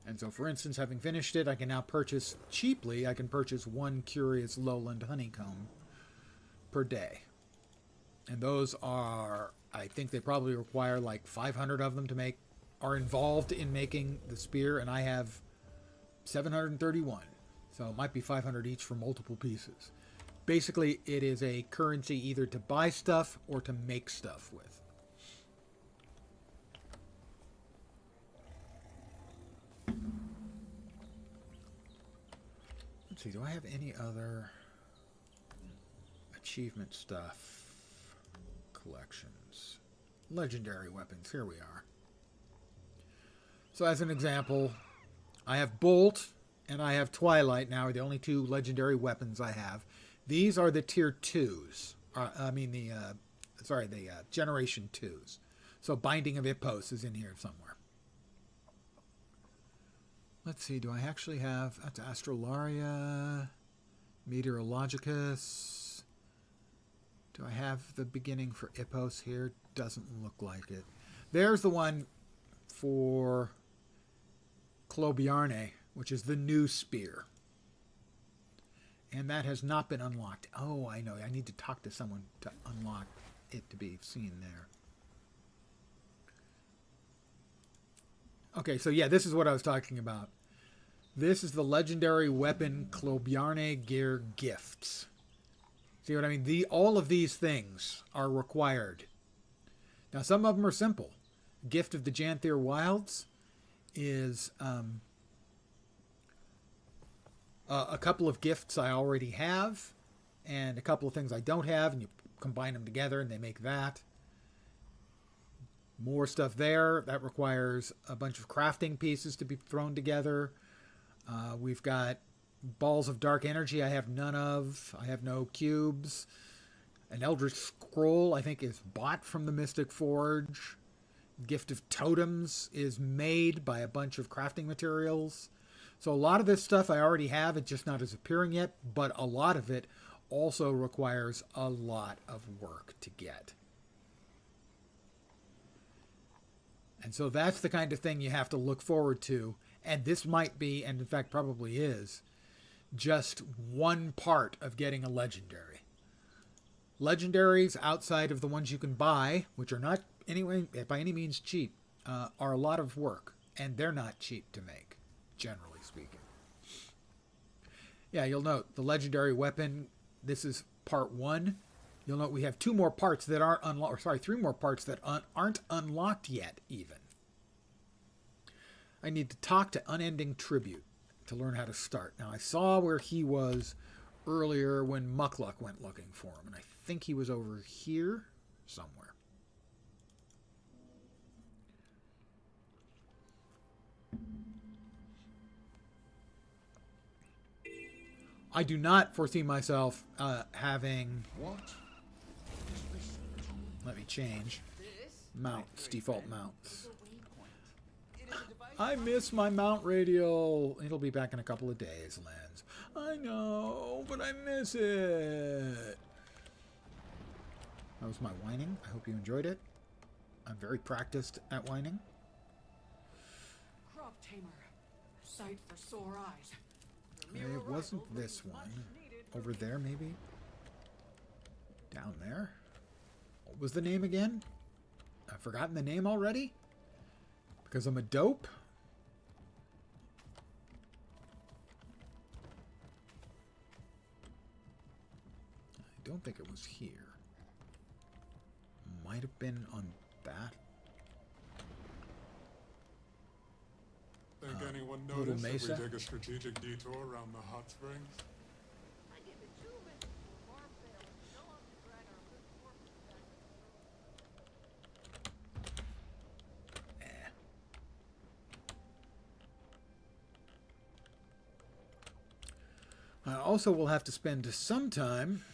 And so, for instance, having finished it, I can now purchase, cheaply, I can purchase 1 Curious Lowland Honeycomb per day. And those are, I think they probably require like 500 of them to make, are involved in making the spear, and I have 731. So it might be 500 each for multiple pieces. Basically, it is a currency either to buy stuff or to make stuff with. Let's see, do I have any other achievement stuff? Collections. Legendary weapons. Here we are. So as an example, I have Bolt and I have Twilight now are the only 2 legendary weapons I have. These are the tier 2s. The generation 2s. So Binding of Ipos is in here somewhere. Let's see, do I actually have... That's Astrolaria, Meteorologicus. Do I have the beginning for Ipos here? Doesn't look like it. There's the one for Clobiarne, which is the new spear. And that has not been unlocked. Oh, I know. I need to talk to someone to unlock it to be seen there. Okay, so yeah, this is what I was talking about. This is the legendary weapon Clobiarne Gear Gifts. See what I mean? All of these things are required. Now, some of them are simple. Gift of the Janthier Wilds is a couple of gifts I already have and a couple of things I don't have, and you combine them together and they make that. More stuff there. That requires a bunch of crafting pieces to be thrown together. We've got Balls of Dark Energy I have none of. I have no cubes. An Eldritch Scroll I think is bought from the Mystic Forge. Gift of Totems is made by a bunch of crafting materials. So a lot of this stuff I already have. It's just not as appearing yet. But a lot of it also requires a lot of work to get. And so that's the kind of thing you have to look forward to. And this might be, and in fact probably is, just one part of getting a legendary. Legendaries outside of the ones you can buy, which are not anyway by any means cheap, are a lot of work. And they're not cheap to make, generally speaking. Yeah, you'll note the legendary weapon, this is part 1. You'll note we have 2 more parts that aren't unlocked, or sorry, 3 more parts that aren't unlocked yet, even. I need to talk to Unending Tribute to learn how to start. Now, I saw where he was earlier when Muckluck went looking for him, and I think he was over here somewhere. I do not foresee myself having... What? Let me change. Mounts, default mounts. I miss my mount radio. It'll be back in a couple of days, Lens. I know, but I miss it. That was my whining. I hope you enjoyed it. I'm very practiced at whining. Crop tamer. Sight for sore eyes. It wasn't this one. Over there, maybe? Down there? What was the name again? I've forgotten the name already? Because I'm a dope? I don't think it was here. Might have been on that. Think anyone Little noticed Mesa? if we take a strategic detour around the hot springs? I give it 2 minutes before farm fails. They'll have to drag our good corpses back. I also will have to spend some time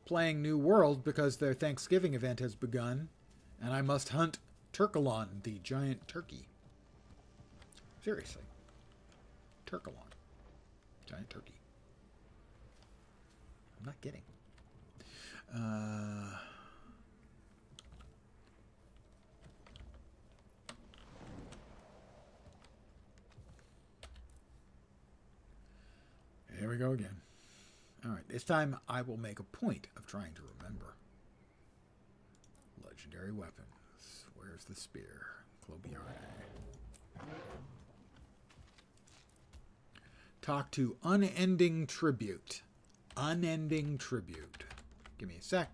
playing New World because their Thanksgiving event has begun, and I must hunt Turkalon, the giant turkey. Seriously. Turkalon. Giant turkey. I'm not kidding. Here we go again. All right, this time I will make a point of trying to remember. Legendary weapons. Where's the spear? Clobiarne. Talk to Unending Tribute. Unending Tribute. Give me a sec.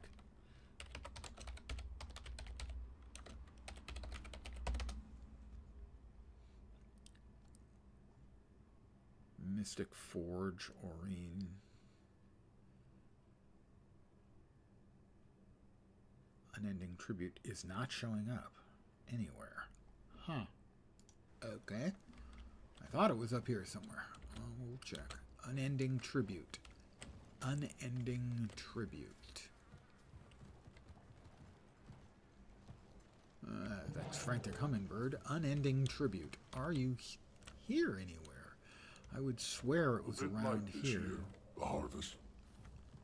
Mystic Forge, Aurene. Unending Tribute is not showing up anywhere. Huh. Okay. I thought it was up here somewhere. We'll check. Unending Tribute. Unending Tribute. That's Frantic Hummingbird. Unending Tribute. Are you here anywhere? I would swear it was around here. The harvest.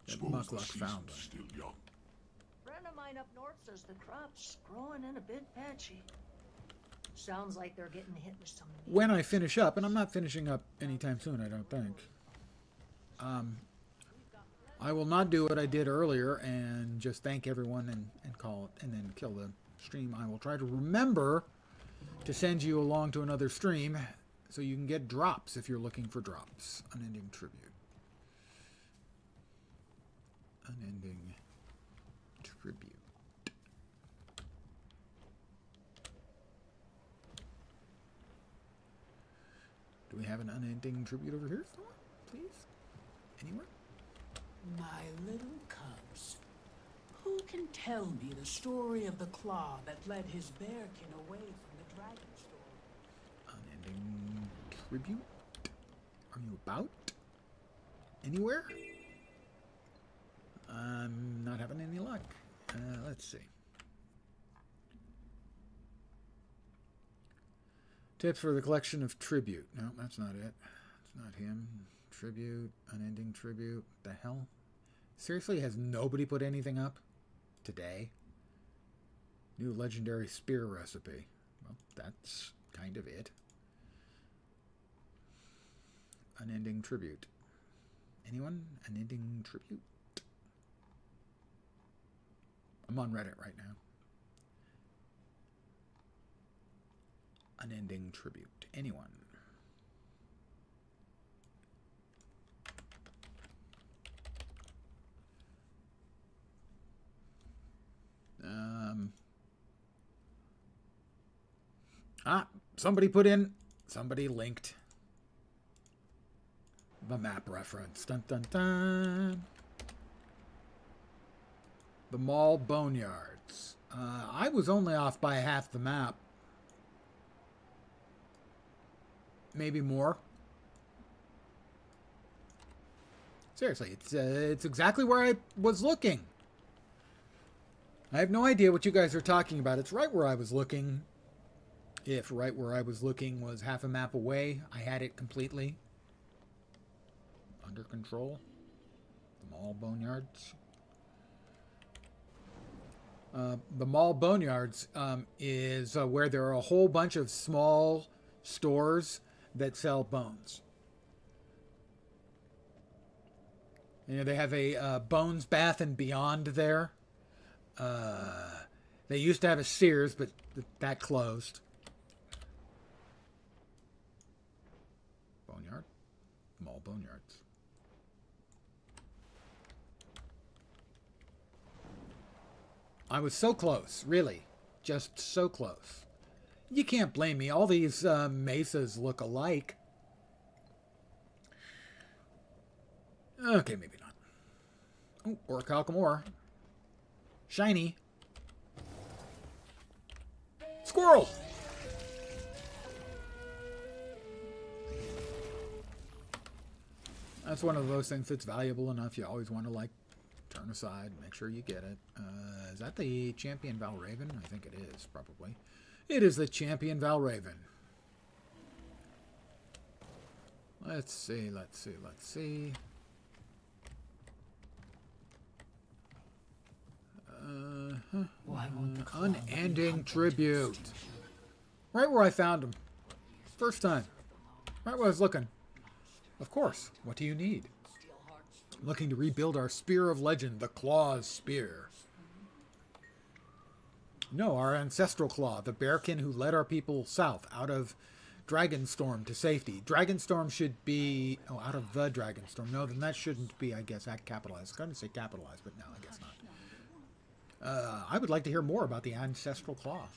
That Suppose the Muckluck found season's them. still young. Friend of mine up north says the crop's growing in a bit patchy. Sounds like they're getting hit with some... When I finish up, and I'm not finishing up anytime soon, I don't think. I will not do what I did earlier and just thank everyone and call it and then kill the stream. I will try to remember to send you along to another stream so you can get drops if you're looking for drops. Unending Tribute. Unending Tribute. Do we have an Unending Tribute over here somewhere? Please? Anywhere? My little cubs. Who can tell me the story of the claw that led his bearkin away from the dragon store? Unending Tribute? Are you about? Anywhere? I'm not having any luck. Let's see. Tips for the collection of tribute. No, that's not it. It's not him. Tribute, unending tribute. The hell? Seriously, has nobody put anything up today? New legendary spear recipe. Well, that's kind of it. Unending tribute. Anyone? Unending tribute? I'm on Reddit right now. Unending tribute. Anyone? Somebody linked the map reference. Dun dun dun. The Mall Boneyards. I was only off by half the map. Maybe more. Seriously, it's exactly where I was looking. I have no idea what you guys are talking about. It's right where I was looking. If right where I was looking was half a map away, I had it completely under control. The Mall Boneyards. The Mall Boneyards is where there are a whole bunch of small stores that sell bones. You know, they have a Bones Bath and Beyond there. They used to have a Sears, but that closed. Boneyard? Mall Boneyards. I was so close, really. Just so close. You can't blame me. All these mesas look alike. Okay, maybe not. Oh, Orichalcomore. Shiny. Squirrel! That's one of those things that's valuable enough. You always want to, like, turn aside, make sure you get it. Is that the champion Valraven? I think it is, probably. It is the champion Valraven. Let's see. Unending tribute. Right where I found him. First time. Right where I was looking. Of course. What do you need? I'm looking to rebuild our Spear of Legend, the Claw's Spear. No, our ancestral claw, the bearkin who led our people south out of Dragonstorm to safety. Dragonstorm should be... Oh, out of the Dragonstorm. No, then that shouldn't be, I guess, capitalized. I was going to say capitalized, but no, I guess not. I would like to hear more about the ancestral claw.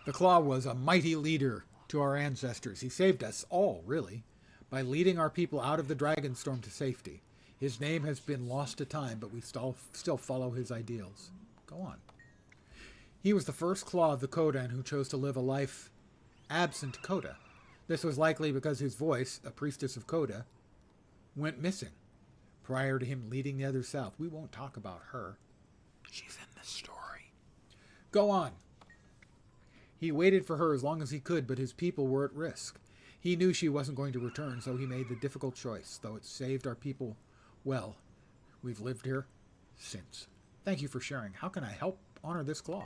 The claw was a mighty leader to our ancestors. He saved us all, really, by leading our people out of the Dragonstorm to safety. His name has been lost to time, but we still follow his ideals. Go on. He was the first claw of the Kodan who chose to live a life absent Koda. This was likely because his voice, a priestess of Koda, went missing prior to him leading the others south. We won't talk about her. She's in the story. Go on. He waited for her as long as he could, but his people were at risk. He knew she wasn't going to return, so he made the difficult choice. Though it saved our people, well, we've lived here since. Thank you for sharing. How can I help honor this claw?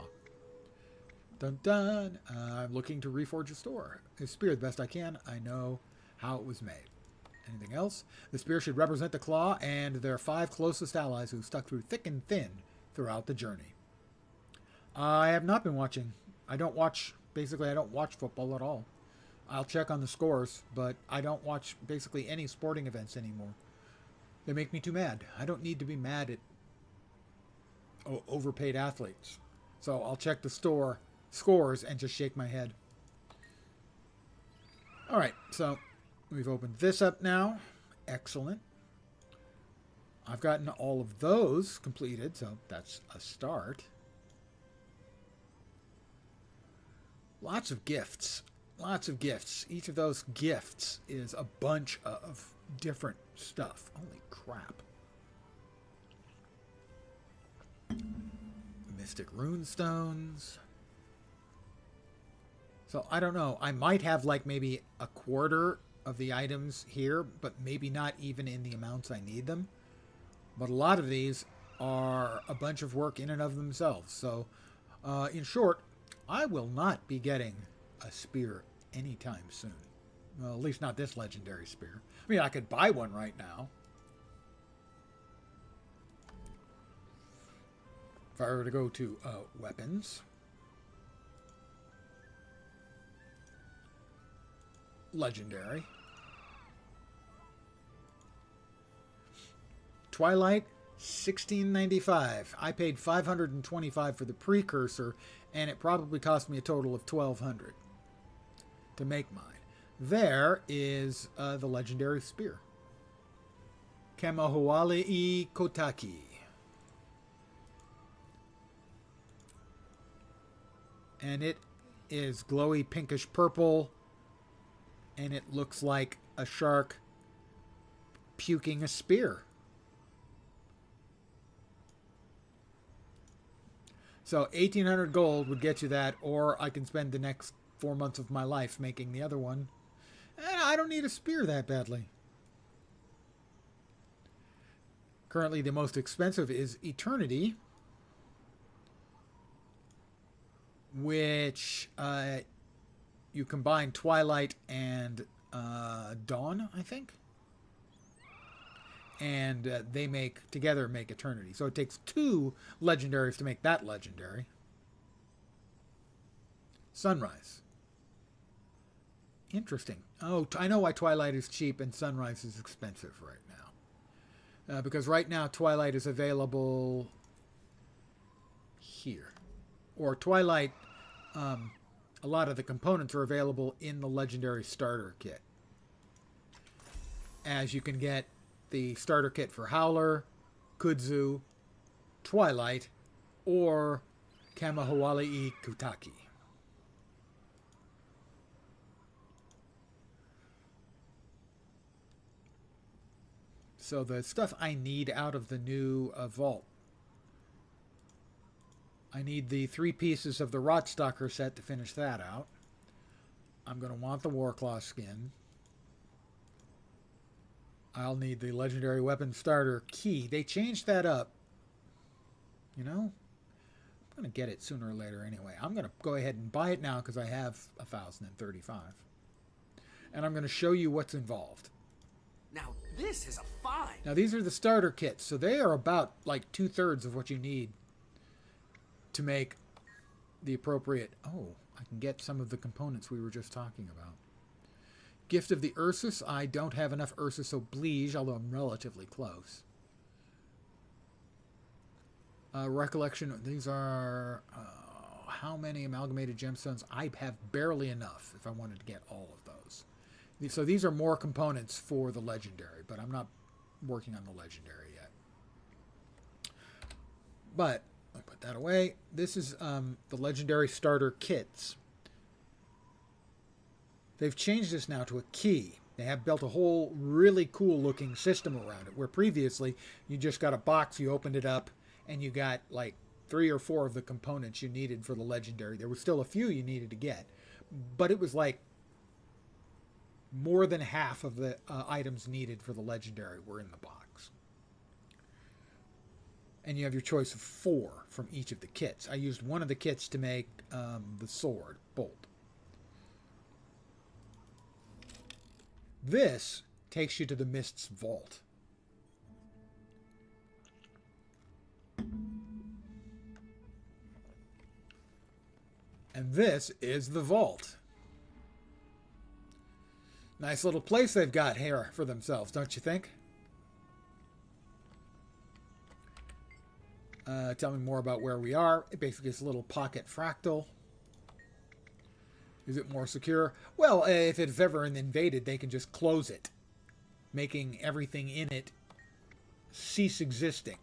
Dun dun. I'm looking to reforge a store. His spear the best I can. I know how it was made. Anything else? The spear should represent the claw and their 5 closest allies who stuck through thick and thin throughout the journey. I have not been watching. I don't watch football at all. I'll check on the scores, but I don't watch basically any sporting events anymore. They make me too mad. I don't need to be mad at overpaid athletes. So I'll check the scores and just shake my head. All right, so we've opened this up now. Excellent. I've gotten all of those completed, so that's a start. Lots of gifts. Lots of gifts. Each of those gifts is a bunch of different stuff. Holy crap. Mystic runestones. So I don't know. I might have like maybe a quarter of the items here, but maybe not even in the amounts I need them. But a lot of these are a bunch of work in and of themselves. So in short, I will not be getting a spear anytime soon. Well, at least not this legendary spear. I mean, I could buy one right now. If I were to go to weapons. Legendary. Twilight, $16.95. I paid $525 for the precursor, and it probably cost me a total of $1,200 to make mine. There is the legendary spear. Kamahuali Kotaki. And it is glowy pinkish purple, and it looks like a shark puking a spear. So 1,800 gold would get you that, or I can spend the next 4 months of my life making the other one. And I don't need a spear that badly. Currently the most expensive is Eternity, which you combine Twilight and Dawn, I think. And they together make Eternity. So it takes 2 legendaries to make that legendary. Sunrise. Interesting. Oh, I know why Twilight is cheap and Sunrise is expensive right now. Because right now Twilight is available here. Or Twilight, a lot of the components are available in the legendary starter kit. As you can get the starter kit for Howler, Kudzu, Twilight, or Kamahuali Kutaki. So the stuff I need out of the new vault. I need the 3 pieces of the Rotstalker set to finish that out. I'm going to want the Warclaw skin. I'll need the legendary weapon starter key. They changed that up. You know, I'm going to get it sooner or later anyway. I'm going to go ahead and buy it now because I have 1,035. And I'm going to show you what's involved. Now, this is a find. Now, these are the starter kits. So they are about like 2/3 of what you need to make the appropriate... Oh, I can get some of the components we were just talking about. Gift of the Ursus. I don't have enough Ursus Oblige, although I'm relatively close. Recollection. These are... how many amalgamated gemstones? I have barely enough if I wanted to get all of those. So these are more components for the legendary, but I'm not working on the legendary yet. But I'll put that away. This is the legendary starter kits. They've changed this now to a key. They have built a whole really cool looking system around it, where previously you just got a box, you opened it up, and you got like 3 or 4 of the components you needed for the legendary. There were still a few you needed to get, but it was like more than half of the items needed for the legendary were in the box. And you have your choice of 4 from each of the kits. I used one of the kits to make the sword, bolt. This takes you to the Mist's Vault. And this is the vault. Nice little place they've got here for themselves, don't you think? Tell me more about where we are. It basically is a little pocket fractal. Is it more secure? Well, if it's ever invaded, they can just close it, making everything in it cease existing.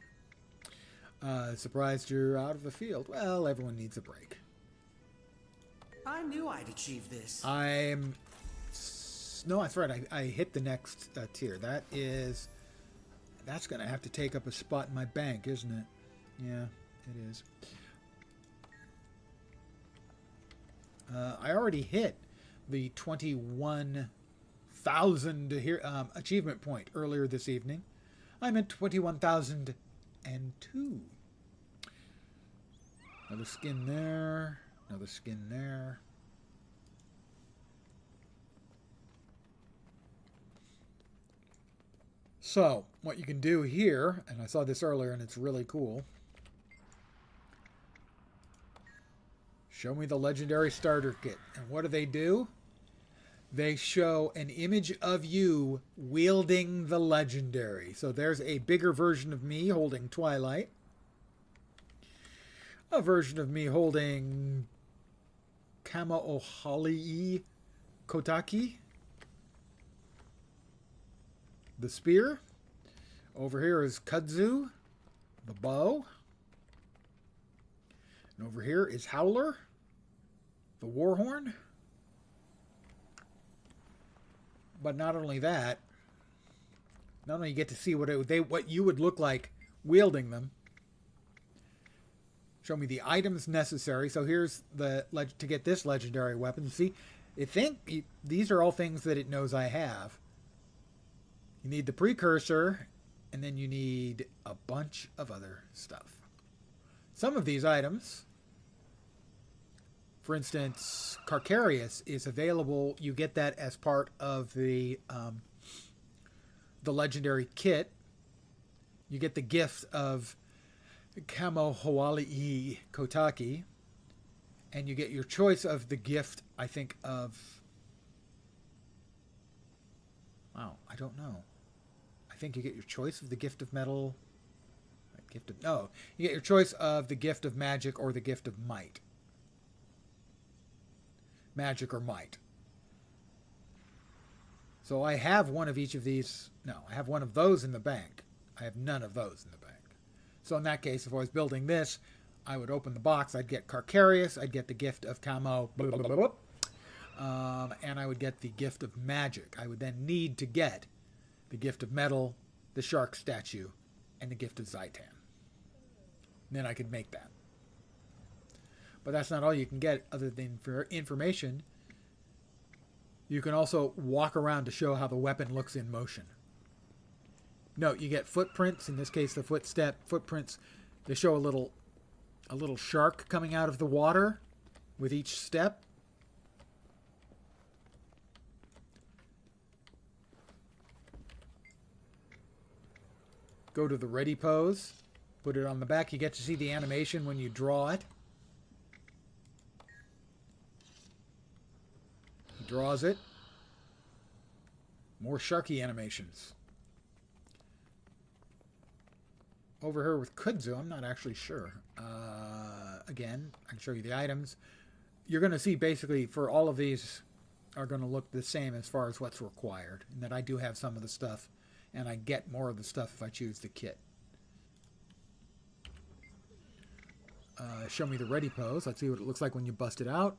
Surprised you're out of the field. Well, everyone needs a break. I knew I'd achieve this. No, that's right. I hit the next tier. That's going to have to take up a spot in my bank, isn't it? Yeah, it is. I already hit the 21,000 achievement point earlier this evening. I'm at 21,002. Another skin there. Another skin there. So, what you can do here, and I saw this earlier and it's really cool. Show me the legendary starter kit. And what do? They show an image of you wielding the legendary. So there's a bigger version of me holding Twilight. A version of me holding Kama Ohali Kotaki. The spear. Over here is Kudzu, the bow. And over here is Howler, the warhorn. But not only that, not only you get to see what you would look like wielding them. Show me the items necessary. So here's to get this legendary weapon. See, these are all things that it knows I have. You need the precursor, and then you need a bunch of other stuff. Some of these items, for instance, Carcarius is available. You get that as part of the legendary kit. You get the gift of Kamo Hoalii Kotaki, and you get your choice of the gift, I think, of... Wow, I don't know. I think you get your choice of the gift of metal. You get your choice of the gift of magic or the gift of might. Magic or might. So I have one of each of these. No, I have one of those in the bank. I have none of those in the bank. So in that case, if I was building this, I would open the box. I'd get Carcarius. I'd get the gift of Camo. And I would get the gift of magic. I would then need to get the gift of metal, the shark statue, and the gift of Zaitan. And then I could make that. But that's not all you can get other than for information. You can also walk around to show how the weapon looks in motion. Note, you get footprints. In this case, the footprints. They show a little shark coming out of the water with each step. Go to the ready pose. Put it on the back. You get to see the animation when you draw it. He draws it. More sharky animations. Over here with Kudzu, I'm not actually sure. Again, I can show you the items. You're going to see basically for all of these are going to look the same as far as what's required. And that I do have some of the stuff. And I get more of the stuff if I choose the kit. Show me the ready pose. Let's see what it looks like when you bust it out.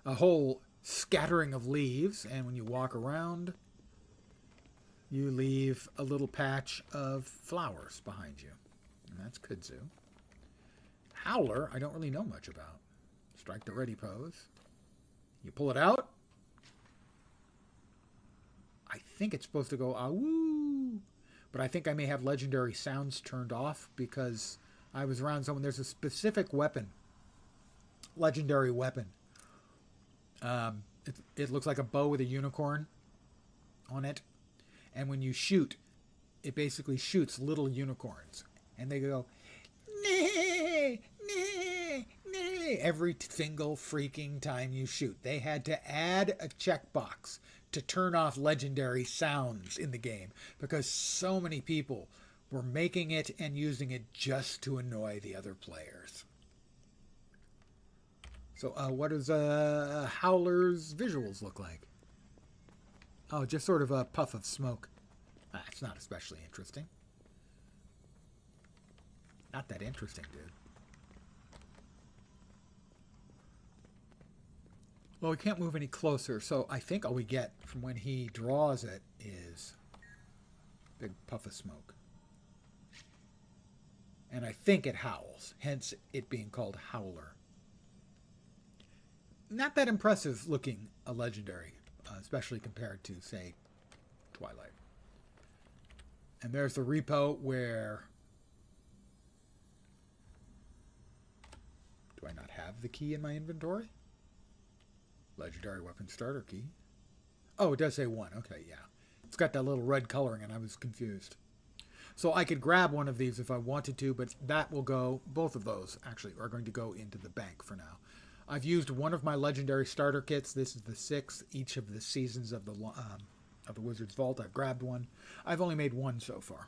A whole scattering of leaves. And when you walk around, you leave a little patch of flowers behind you. And that's Kudzu. Howler, I don't really know much about. Strike the ready pose. You pull it out. I think it's supposed to go awoo, but I think I may have legendary sounds turned off because I was around someone. There's a specific weapon, legendary weapon. It looks like a bow with a unicorn on it, and when you shoot, it basically shoots little unicorns, and they go, nay, nay, nay, every single freaking time you shoot. They had to add a checkbox to turn off legendary sounds in the game because so many people were making it and using it just to annoy the other players. So what does Howler's visuals look like? Oh, just sort of a puff of smoke. It's not especially interesting. Not that interesting, dude. Well, we can't move any closer, so I think all we get from when he draws it is a big puff of smoke. And I think it howls, hence it being called Howler. not that impressive looking a legendary, especially compared to, say, Twilight. And there's the repo where... Do I not have the key in my inventory? Legendary weapon starter key. Oh, it does say 1. Okay, yeah. It's got that little red coloring and I was confused. So I could grab one of these if I wanted to, but that will go... Both of those, actually, are going to go into the bank for now. I've used one of my legendary starter kits. This is the 6th, each of the seasons of the Wizard's Vault. I've grabbed one. I've only made one so far.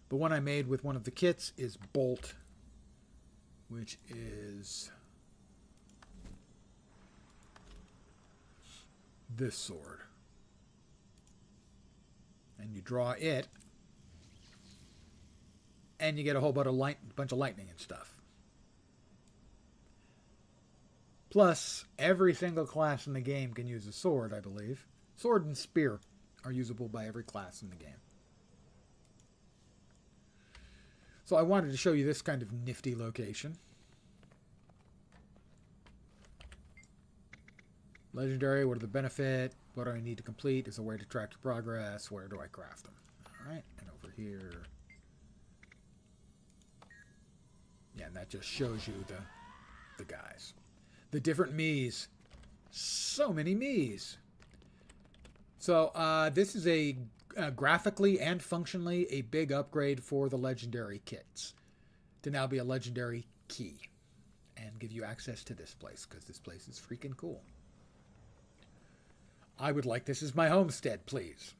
The one I made with one of the kits is Bolt, which is this sword. And you draw it, and you get a whole bunch of lightning and stuff. Plus, every single class in the game can use a sword, I believe. Sword and spear are usable by every class in the game. So I wanted to show you this kind of nifty location. Legendary, what are the benefit? What do I need to complete? Is a way to track your progress? Where do I craft them? Alright, and over here. Yeah, and that just shows you the guys. The different Miis. So many Miis. So this is a graphically and functionally a big upgrade for the legendary kits. To now be a legendary key. And give you access to this place, because this place is freaking cool. I would like this as my homestead, please.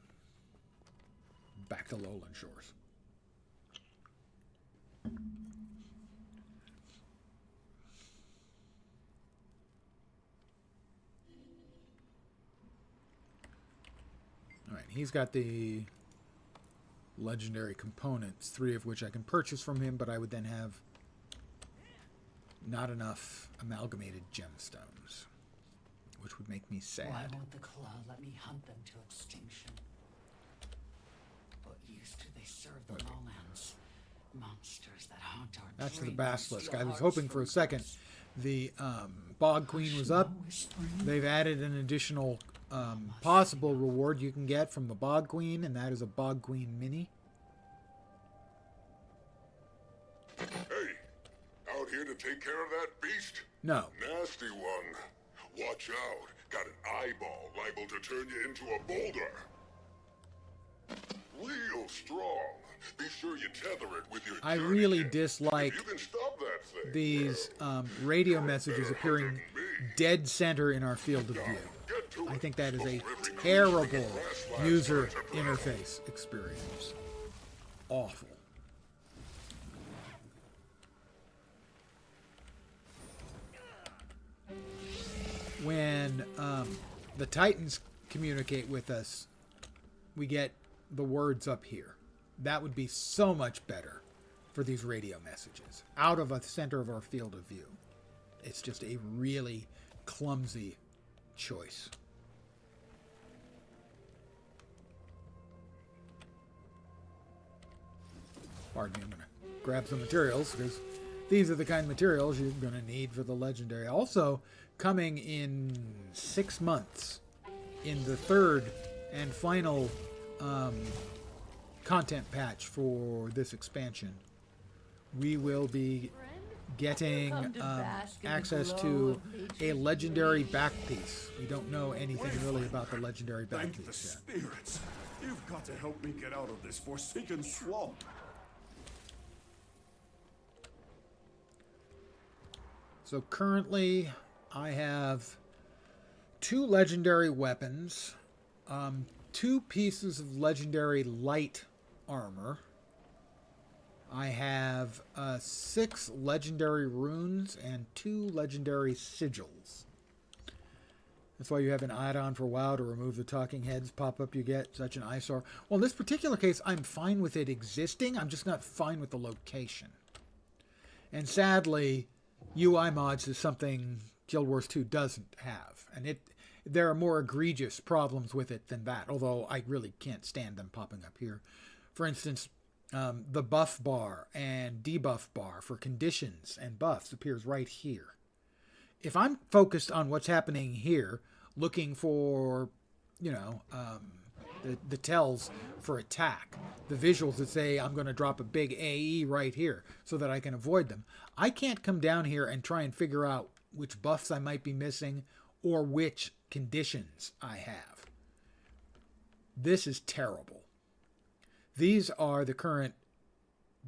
Back to Lowland Shores. Alright, he's got the legendary components, 3 of which I can purchase from him, but I would then have not enough amalgamated gemstones, which would make me sad. Why won't the claw let me hunt them to extinction? What use do they serve the lowlands? Monsters that haunt our That's the dreams, basilisk. steal I was hearts hoping for a from second. us. The Bog Queen was up. They've added an additional possible reward you can get from the Bog Queen, and that is a Bog Queen mini. Hey, out here to take care of that beast? No. Nasty one. Watch out. Got an eyeball liable to turn you into a boulder. Real strong. Be sure you tether it with your I journey really kit. dislike If you can stop that thing, these radio messages appearing dead center in our field of view. I think that is a terrible user interface experience. Awful. When the Titans communicate with us, we get the words up here. That would be so much better for these radio messages. Out of the center of our field of view. It's just a really clumsy choice. Pardon me, I'm going to grab some materials, because these are the kind of materials you're going to need for the legendary. Also, coming in 6 months, in the 3rd and final content patch for this expansion, we will be getting access to a legendary back piece. We don't know anything really about the legendary back Thank the piece yet. spirits. You've got to help me get out of this forsaken swamp. So currently, I have 2 legendary weapons, 2 pieces of legendary light armor. I have 6 legendary runes and 2 legendary sigils. That's why you have an add-on for WoW to remove the talking heads pop-up you get, such an eyesore. Well, in this particular case, I'm fine with it existing. I'm just not fine with the location. And sadly, UI mods is something Guild Wars 2 doesn't have. And there are more egregious problems with it than that, although I really can't stand them popping up here. For instance, the buff bar and debuff bar for conditions and buffs appears right here. if I'm focused on what's happening here, looking for, you know, the tells for attack, the visuals that say I'm going to drop a big AE right here so that I can avoid them, I can't come down here and try and figure out which buffs I might be missing or which conditions I have. This is terrible. These are the current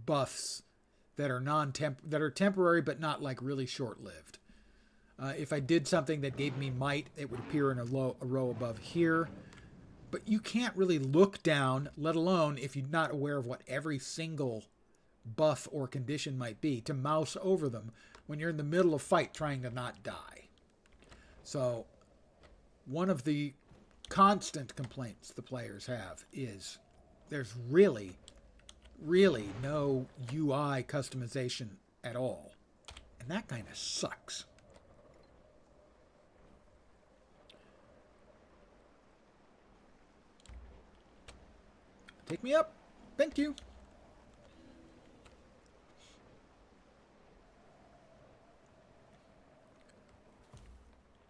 buffs that are temporary but not like really short-lived. If I did something that gave me might, it would appear in a row above here. But you can't really look down, let alone if you're not aware of what every single buff or condition might be, to mouse over them when you're in the middle of fight trying to not die. So one of the constant complaints the players have is there's really no UI customization at all. And that kind of sucks. Take me up. Thank you.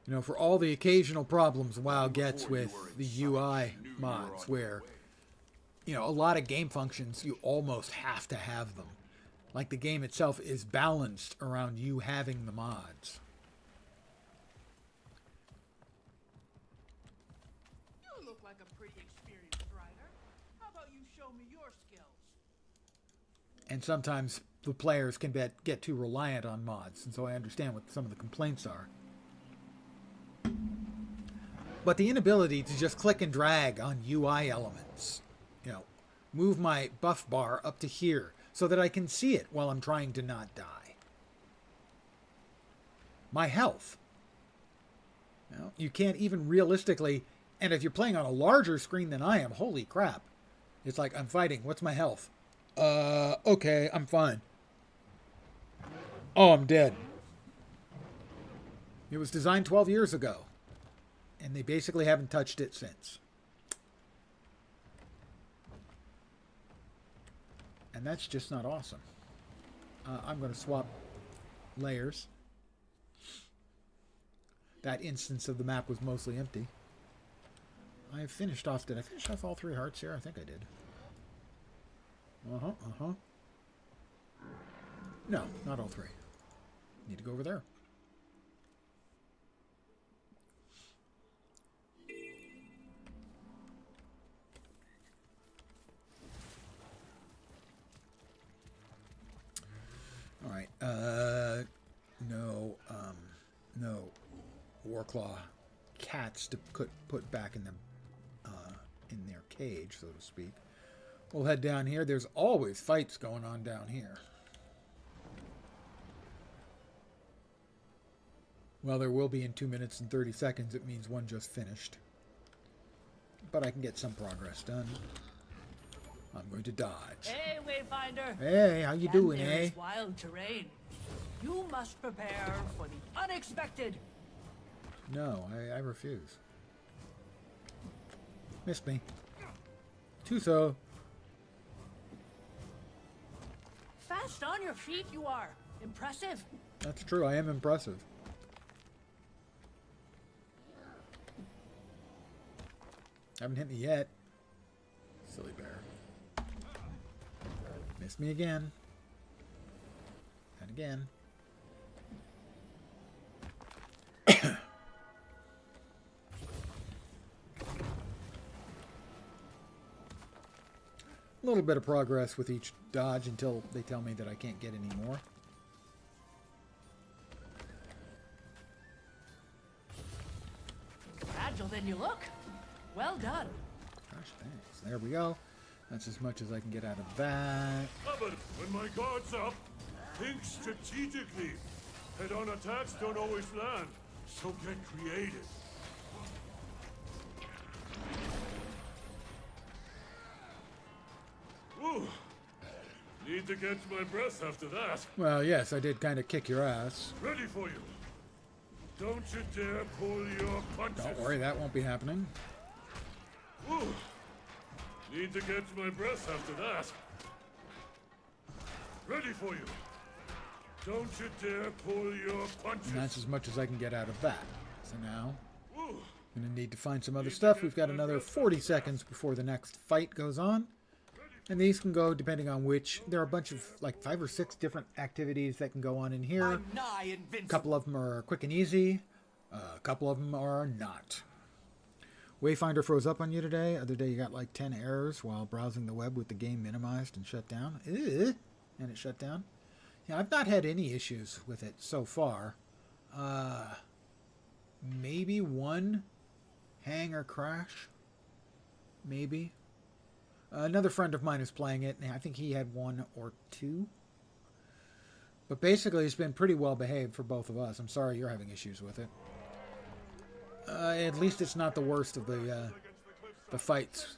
You know, for all the occasional problems WoW gets with the UI mods where, you know, a lot of game functions, you almost have to have them. Like the game itself is balanced around you having the mods. You look like a pretty experienced rider. How about you show me your skills? And sometimes the players can get too reliant on mods, and so I understand what some of the complaints are. But the inability to just click and drag on UI elements, you know, move my buff bar up to here so that I can see it while I'm trying to not die. My health. You know, you can't even realistically, and if you're playing on a larger screen than I am, holy crap. It's like, I'm fighting. What's my health? Okay, I'm fine. Oh, I'm dead. It was designed 12 years ago. And they basically haven't touched it since. And that's just not awesome. I'm going to swap layers. That instance of the map was mostly empty. I have finished off... Did I finish off all 3 hearts here? I think I did. No, not all 3. Need to go over there. All right. No Warclaw cats to put back in their cage, so to speak. We'll head down here. There's always fights going on down here. Well, there will be in 2 minutes and 30 seconds. It means one just finished. But I can get some progress done. I'm going to dodge. Hey, Wayfinder. Hey, how you doing, there eh? is wild terrain. You must prepare for the unexpected. No, I refuse. Missed me. Tuso. Fast on your feet you are. Impressive. That's true, I am impressive. Haven't hit me yet. Silly bear. Missed me again. And again. A little bit of progress with each dodge until they tell me that I can't get any more. Agile than you look. Well done. Gosh, thanks. There we go. That's as much as I can get out of that. But when my guard's up, think strategically. Head-on attacks don't always land, so get creative. Ooh, need to catch my breath after that. Well, yes, I did kind of kick your ass. Ready for you. Don't you dare pull your punches. Don't worry, that won't be happening. Ooh, need to catch my breath after that. Ready for you. Don't you dare pull your punches. And that's as much as I can get out of that. So now, I'm going to need to find some other stuff. We've got another 40 seconds before the next fight goes on. And these can go depending on which. There are a bunch of, like, 5 or 6 different activities that can go on in here. A couple of them are quick and easy. A couple of them are not. Wayfinder froze up on you today. Other day you got like 10 errors while browsing the web with the game minimized and shut down. And it shut down. Yeah, I've not had any issues with it so far. Maybe one hang or crash. Maybe. Another friend of mine is playing it, and I think he had 1 or 2. But basically, it's been pretty well behaved for both of us. I'm sorry you're having issues with it. At least it's not the worst of the fights.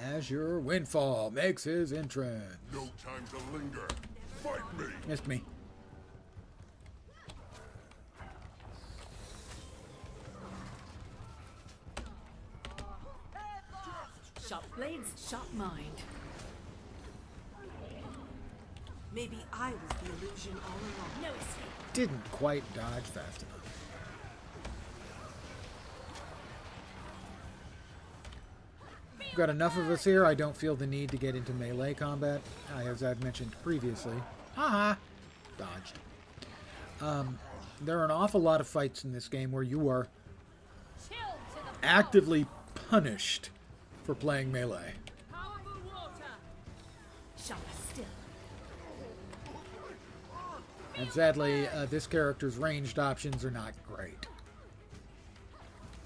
Azure Windfall makes his entrance. No time to linger. Fight me. Missed me. Sharp blades, sharp mind. Maybe I was the illusion all along. No escape. Didn't quite dodge fast enough. We've got enough of us here. I don't feel the need to get into melee combat, as I've mentioned previously. Haha! Dodged. There are an awful lot of fights in this game where you are actively punished for playing melee. And sadly, this character's ranged options are not great.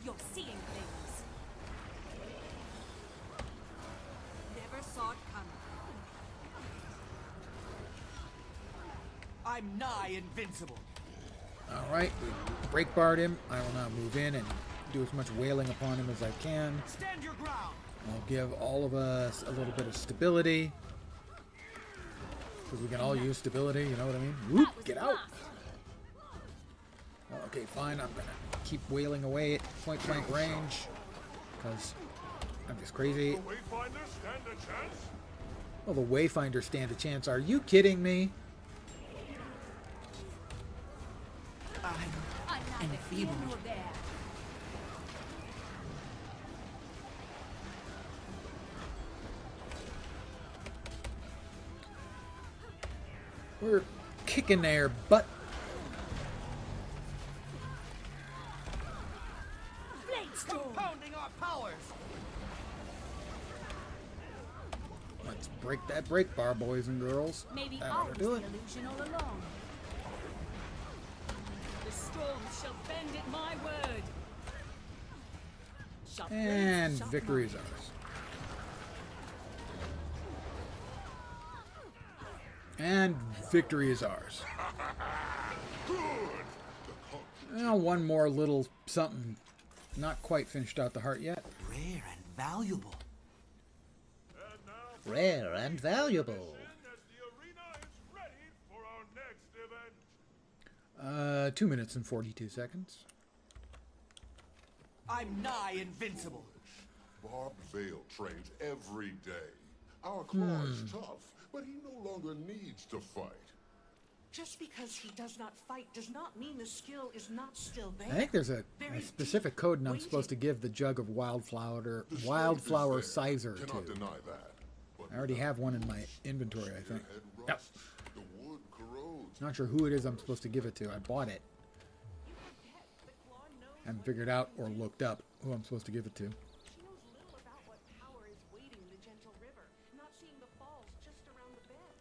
You're seeing things. Never saw it coming. I'm nigh invincible. Alright, we break barred him. I will now move in and do as much wailing upon him as I can. Stand your ground. I'll give all of us a little bit of stability. Because we can all use stability, you know what I mean? Whoop, get out! Okay, fine, I'm gonna keep wailing away at point blank range. Because I'm just crazy. Well, the Wayfinder stand a chance. Are you kidding me? I'm enfeebled. We're kicking their butt. Compounding our powers. Let's break that break bar, boys and girls. Maybe That I ought was to do the it. illusion all along. The storm shall bend at my word. Sharp blades, And sharp victory is mind. ours. And victory is ours. Well, one more little something. Not quite finished out the heart yet. Rare and valuable. Rare and valuable. 2 minutes and 42 seconds. I'm nigh invincible. Bob Vale trains every day. Our claw is tough, but he no longer needs to fight. Just because he does not fight does not mean the skill is not still there. I think there's a specific code and I'm supposed to give the jug of wildflower sizer Cannot to. deny that. But I already have one in my inventory, I think. head Yep. rusts, the wood corrodes. Not sure who it is I'm supposed to give it to. I bought it. Haven't figured out or looked up who I'm supposed to give it to. She knows little about what power is waiting the gentle river, not seeing the falls just around the bend.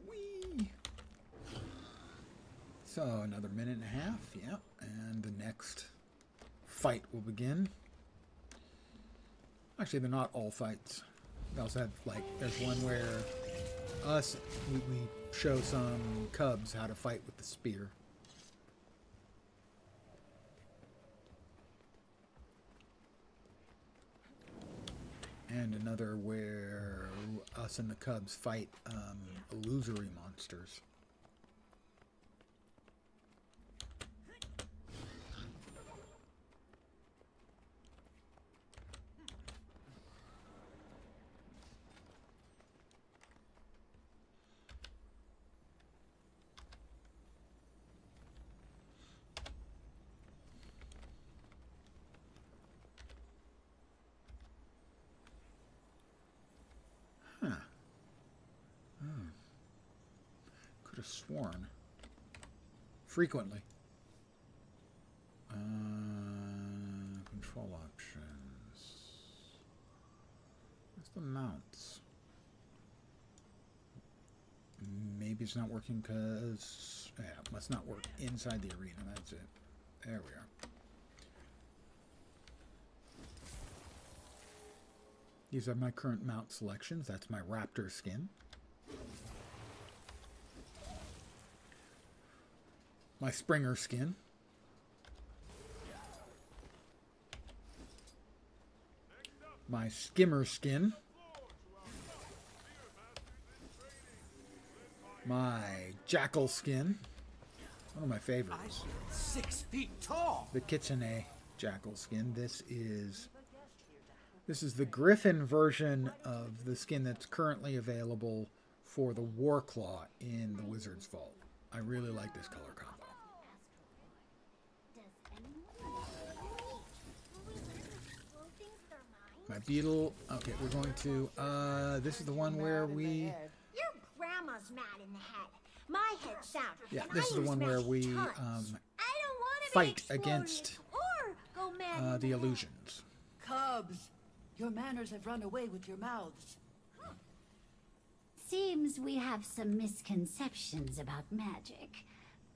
Whee! So another minute and a half, yeah, and the next fight will begin. Actually, they're not all fights. We also have, like, there's one where we show some cubs how to fight with the spear. And another where us and the cubs fight illusory monsters. Could have sworn. Frequently. Control options. Where's the mounts? Maybe it's not working because... Yeah, it must not work inside the arena. That's it. There we are. These are my current mount selections. That's my raptor skin. My Springer skin. My Skimmer skin. My Jackal skin. One of my favorites. 6 feet tall. The Kitsune Jackal skin. This is the Griffin version of the skin that's currently available for the Warclaw in the Wizard's Vault. I really like this color combo. My beetle. Okay, we're going to. This is the one where we. Your grandma's mad in the head. My head's sound. Yeah, this is the one where we fight against the illusions. Cubs, your manners have run away with your mouths. Seems we have some misconceptions about magic.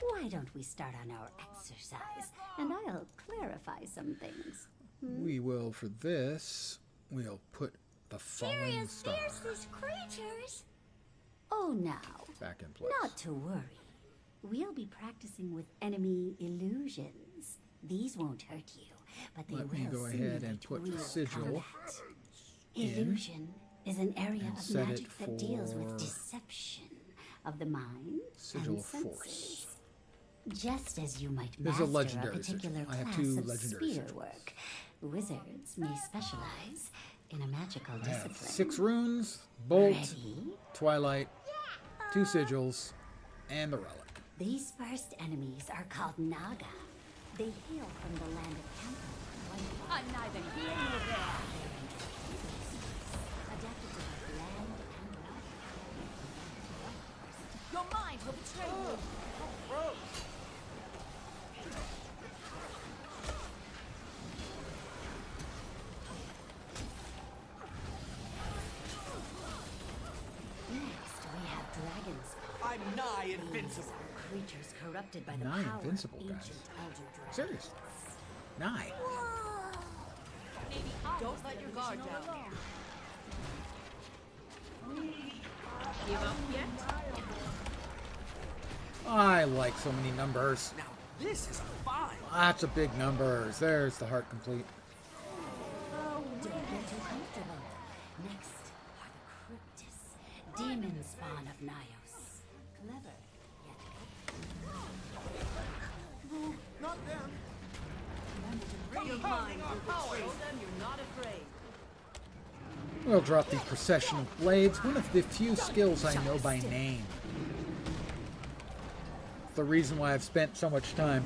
Why don't we start on our exercise, and I'll clarify some things. We will, for this, we'll put the falling star fiercest creatures. Oh, now. Back in place. Not to worry. We'll be practicing with enemy illusions. These won't hurt you, but they Let will me go ahead and put real sigil combat. Illusion is an area of set magic it that deals with for deception of the mind Sigil and of Force. senses. Just as you might This is a master legendary particular sigil. I have class two of legendary spear sigils. work, wizards may specialize in a magical I have discipline. 6 runes, bolt, Ready? twilight, 2 sigils, and the relic. These first enemies are called Naga. They hail from the land of Temple. I'm neither here nor there. Adapted to both land and water. Your mind will betray you. Next, we have dragons. I'm nigh invincible. Creatures corrupted by the Nigh power invincible, of guys. ancient elder dragons. Seriously. 9. Don't let your guard down. Give up yet? I like so many numbers. Now this is a 5. Lots of big numbers. There's the heart complete. Don't get too comfortable. Next are the Cryptis, demon spawn of Nyos. Clever, yet Not them. Remember to bring your mind will betray them. You're not afraid. We'll drop the Procession of Blades, one of the few skills I know by name. The reason why I've spent so much time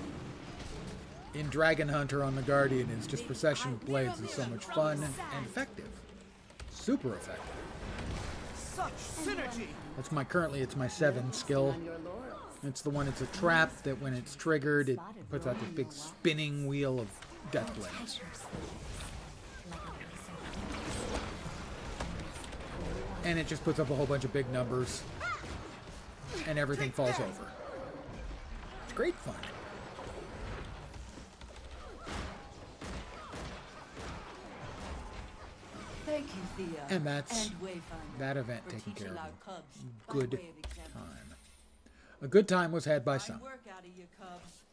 in Dragon Hunter on the Guardian is just Procession of Blades is so much fun and effective. Super effective. Such synergy. That's currently it's my 7 skill. It's the one, it's a trap that when it's triggered, it puts out this big spinning wheel of death blades. And it just puts up a whole bunch of big numbers. And everything falls over. It's great fun. Thank you, Thea. And that's Wayfinder that event for taken teaching care our of. cubs by Good way of example. time. A good time was had by Fine some. work out of you, cubs.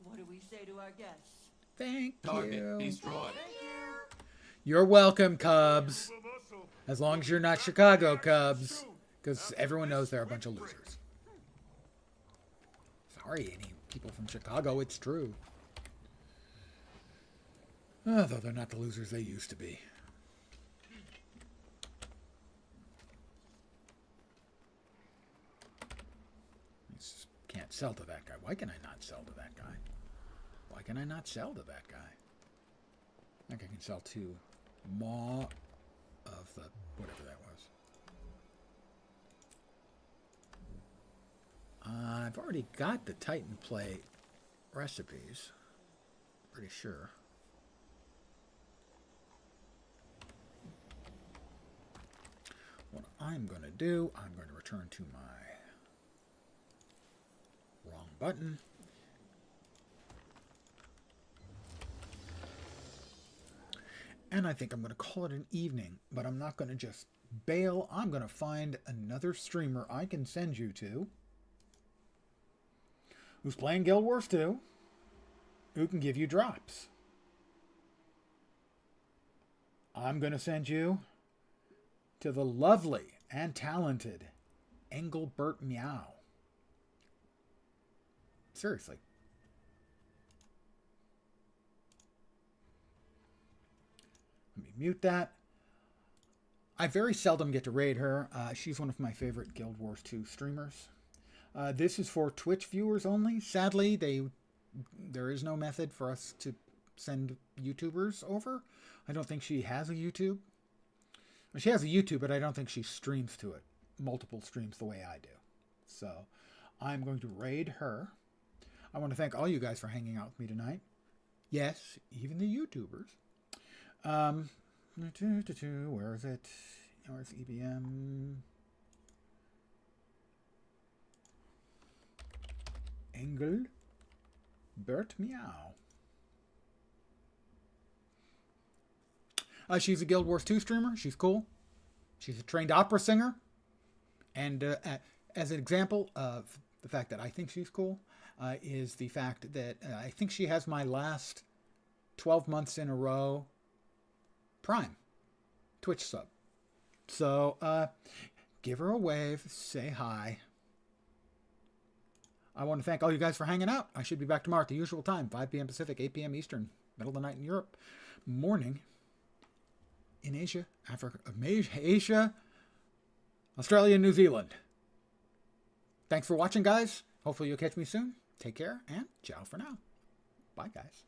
What do we say to our guests? Thank Target you. destroyed. You're welcome, Cubs. As long as you're not Chicago Cubs. Because everyone knows they're a bunch of losers. Sorry, any people from Chicago, it's true. Though they're not the losers they used to be. Can't sell to that guy. Why can I not sell to that guy? Why can I not sell to that guy? I think I can sell to Maw of the whatever that was. I've already got the Titan Play recipes. Pretty sure. What I'm going to do, I'm going to return to my wrong button. And I think I'm going to call it an evening, but I'm not going to just bail. I'm going to find another streamer I can send you to who's playing Guild Wars 2, who can give you drops. I'm going to send you to the lovely and talented Engelbert Meow. Seriously. Let me mute that. I very seldom get to raid her. She's one of my favorite Guild Wars 2 streamers. This is for Twitch viewers only. Sadly, there is no method for us to send YouTubers over. I don't think she has a YouTube. She has a YouTube, but I don't think she streams to it. Multiple streams the way I do. So I'm going to raid her. I want to thank all you guys for hanging out with me tonight. Yes, even the YouTubers. Where is it? Where's EBM? Engelbert Meow. She's a Guild Wars 2 streamer. She's cool. She's a trained opera singer. And as an example of the fact that I think she's cool, is the fact that I think she has my last 12 months in a row Prime Twitch sub. So give her a wave. Say hi. I want to thank all you guys for hanging out. I should be back tomorrow at the usual time, 5 p.m. Pacific, 8 p.m. Eastern, middle of the night in Europe, morning in Asia, Africa, Asia, Australia, and New Zealand. Thanks for watching, guys. Hopefully you'll catch me soon. Take care, and ciao for now. Bye, guys.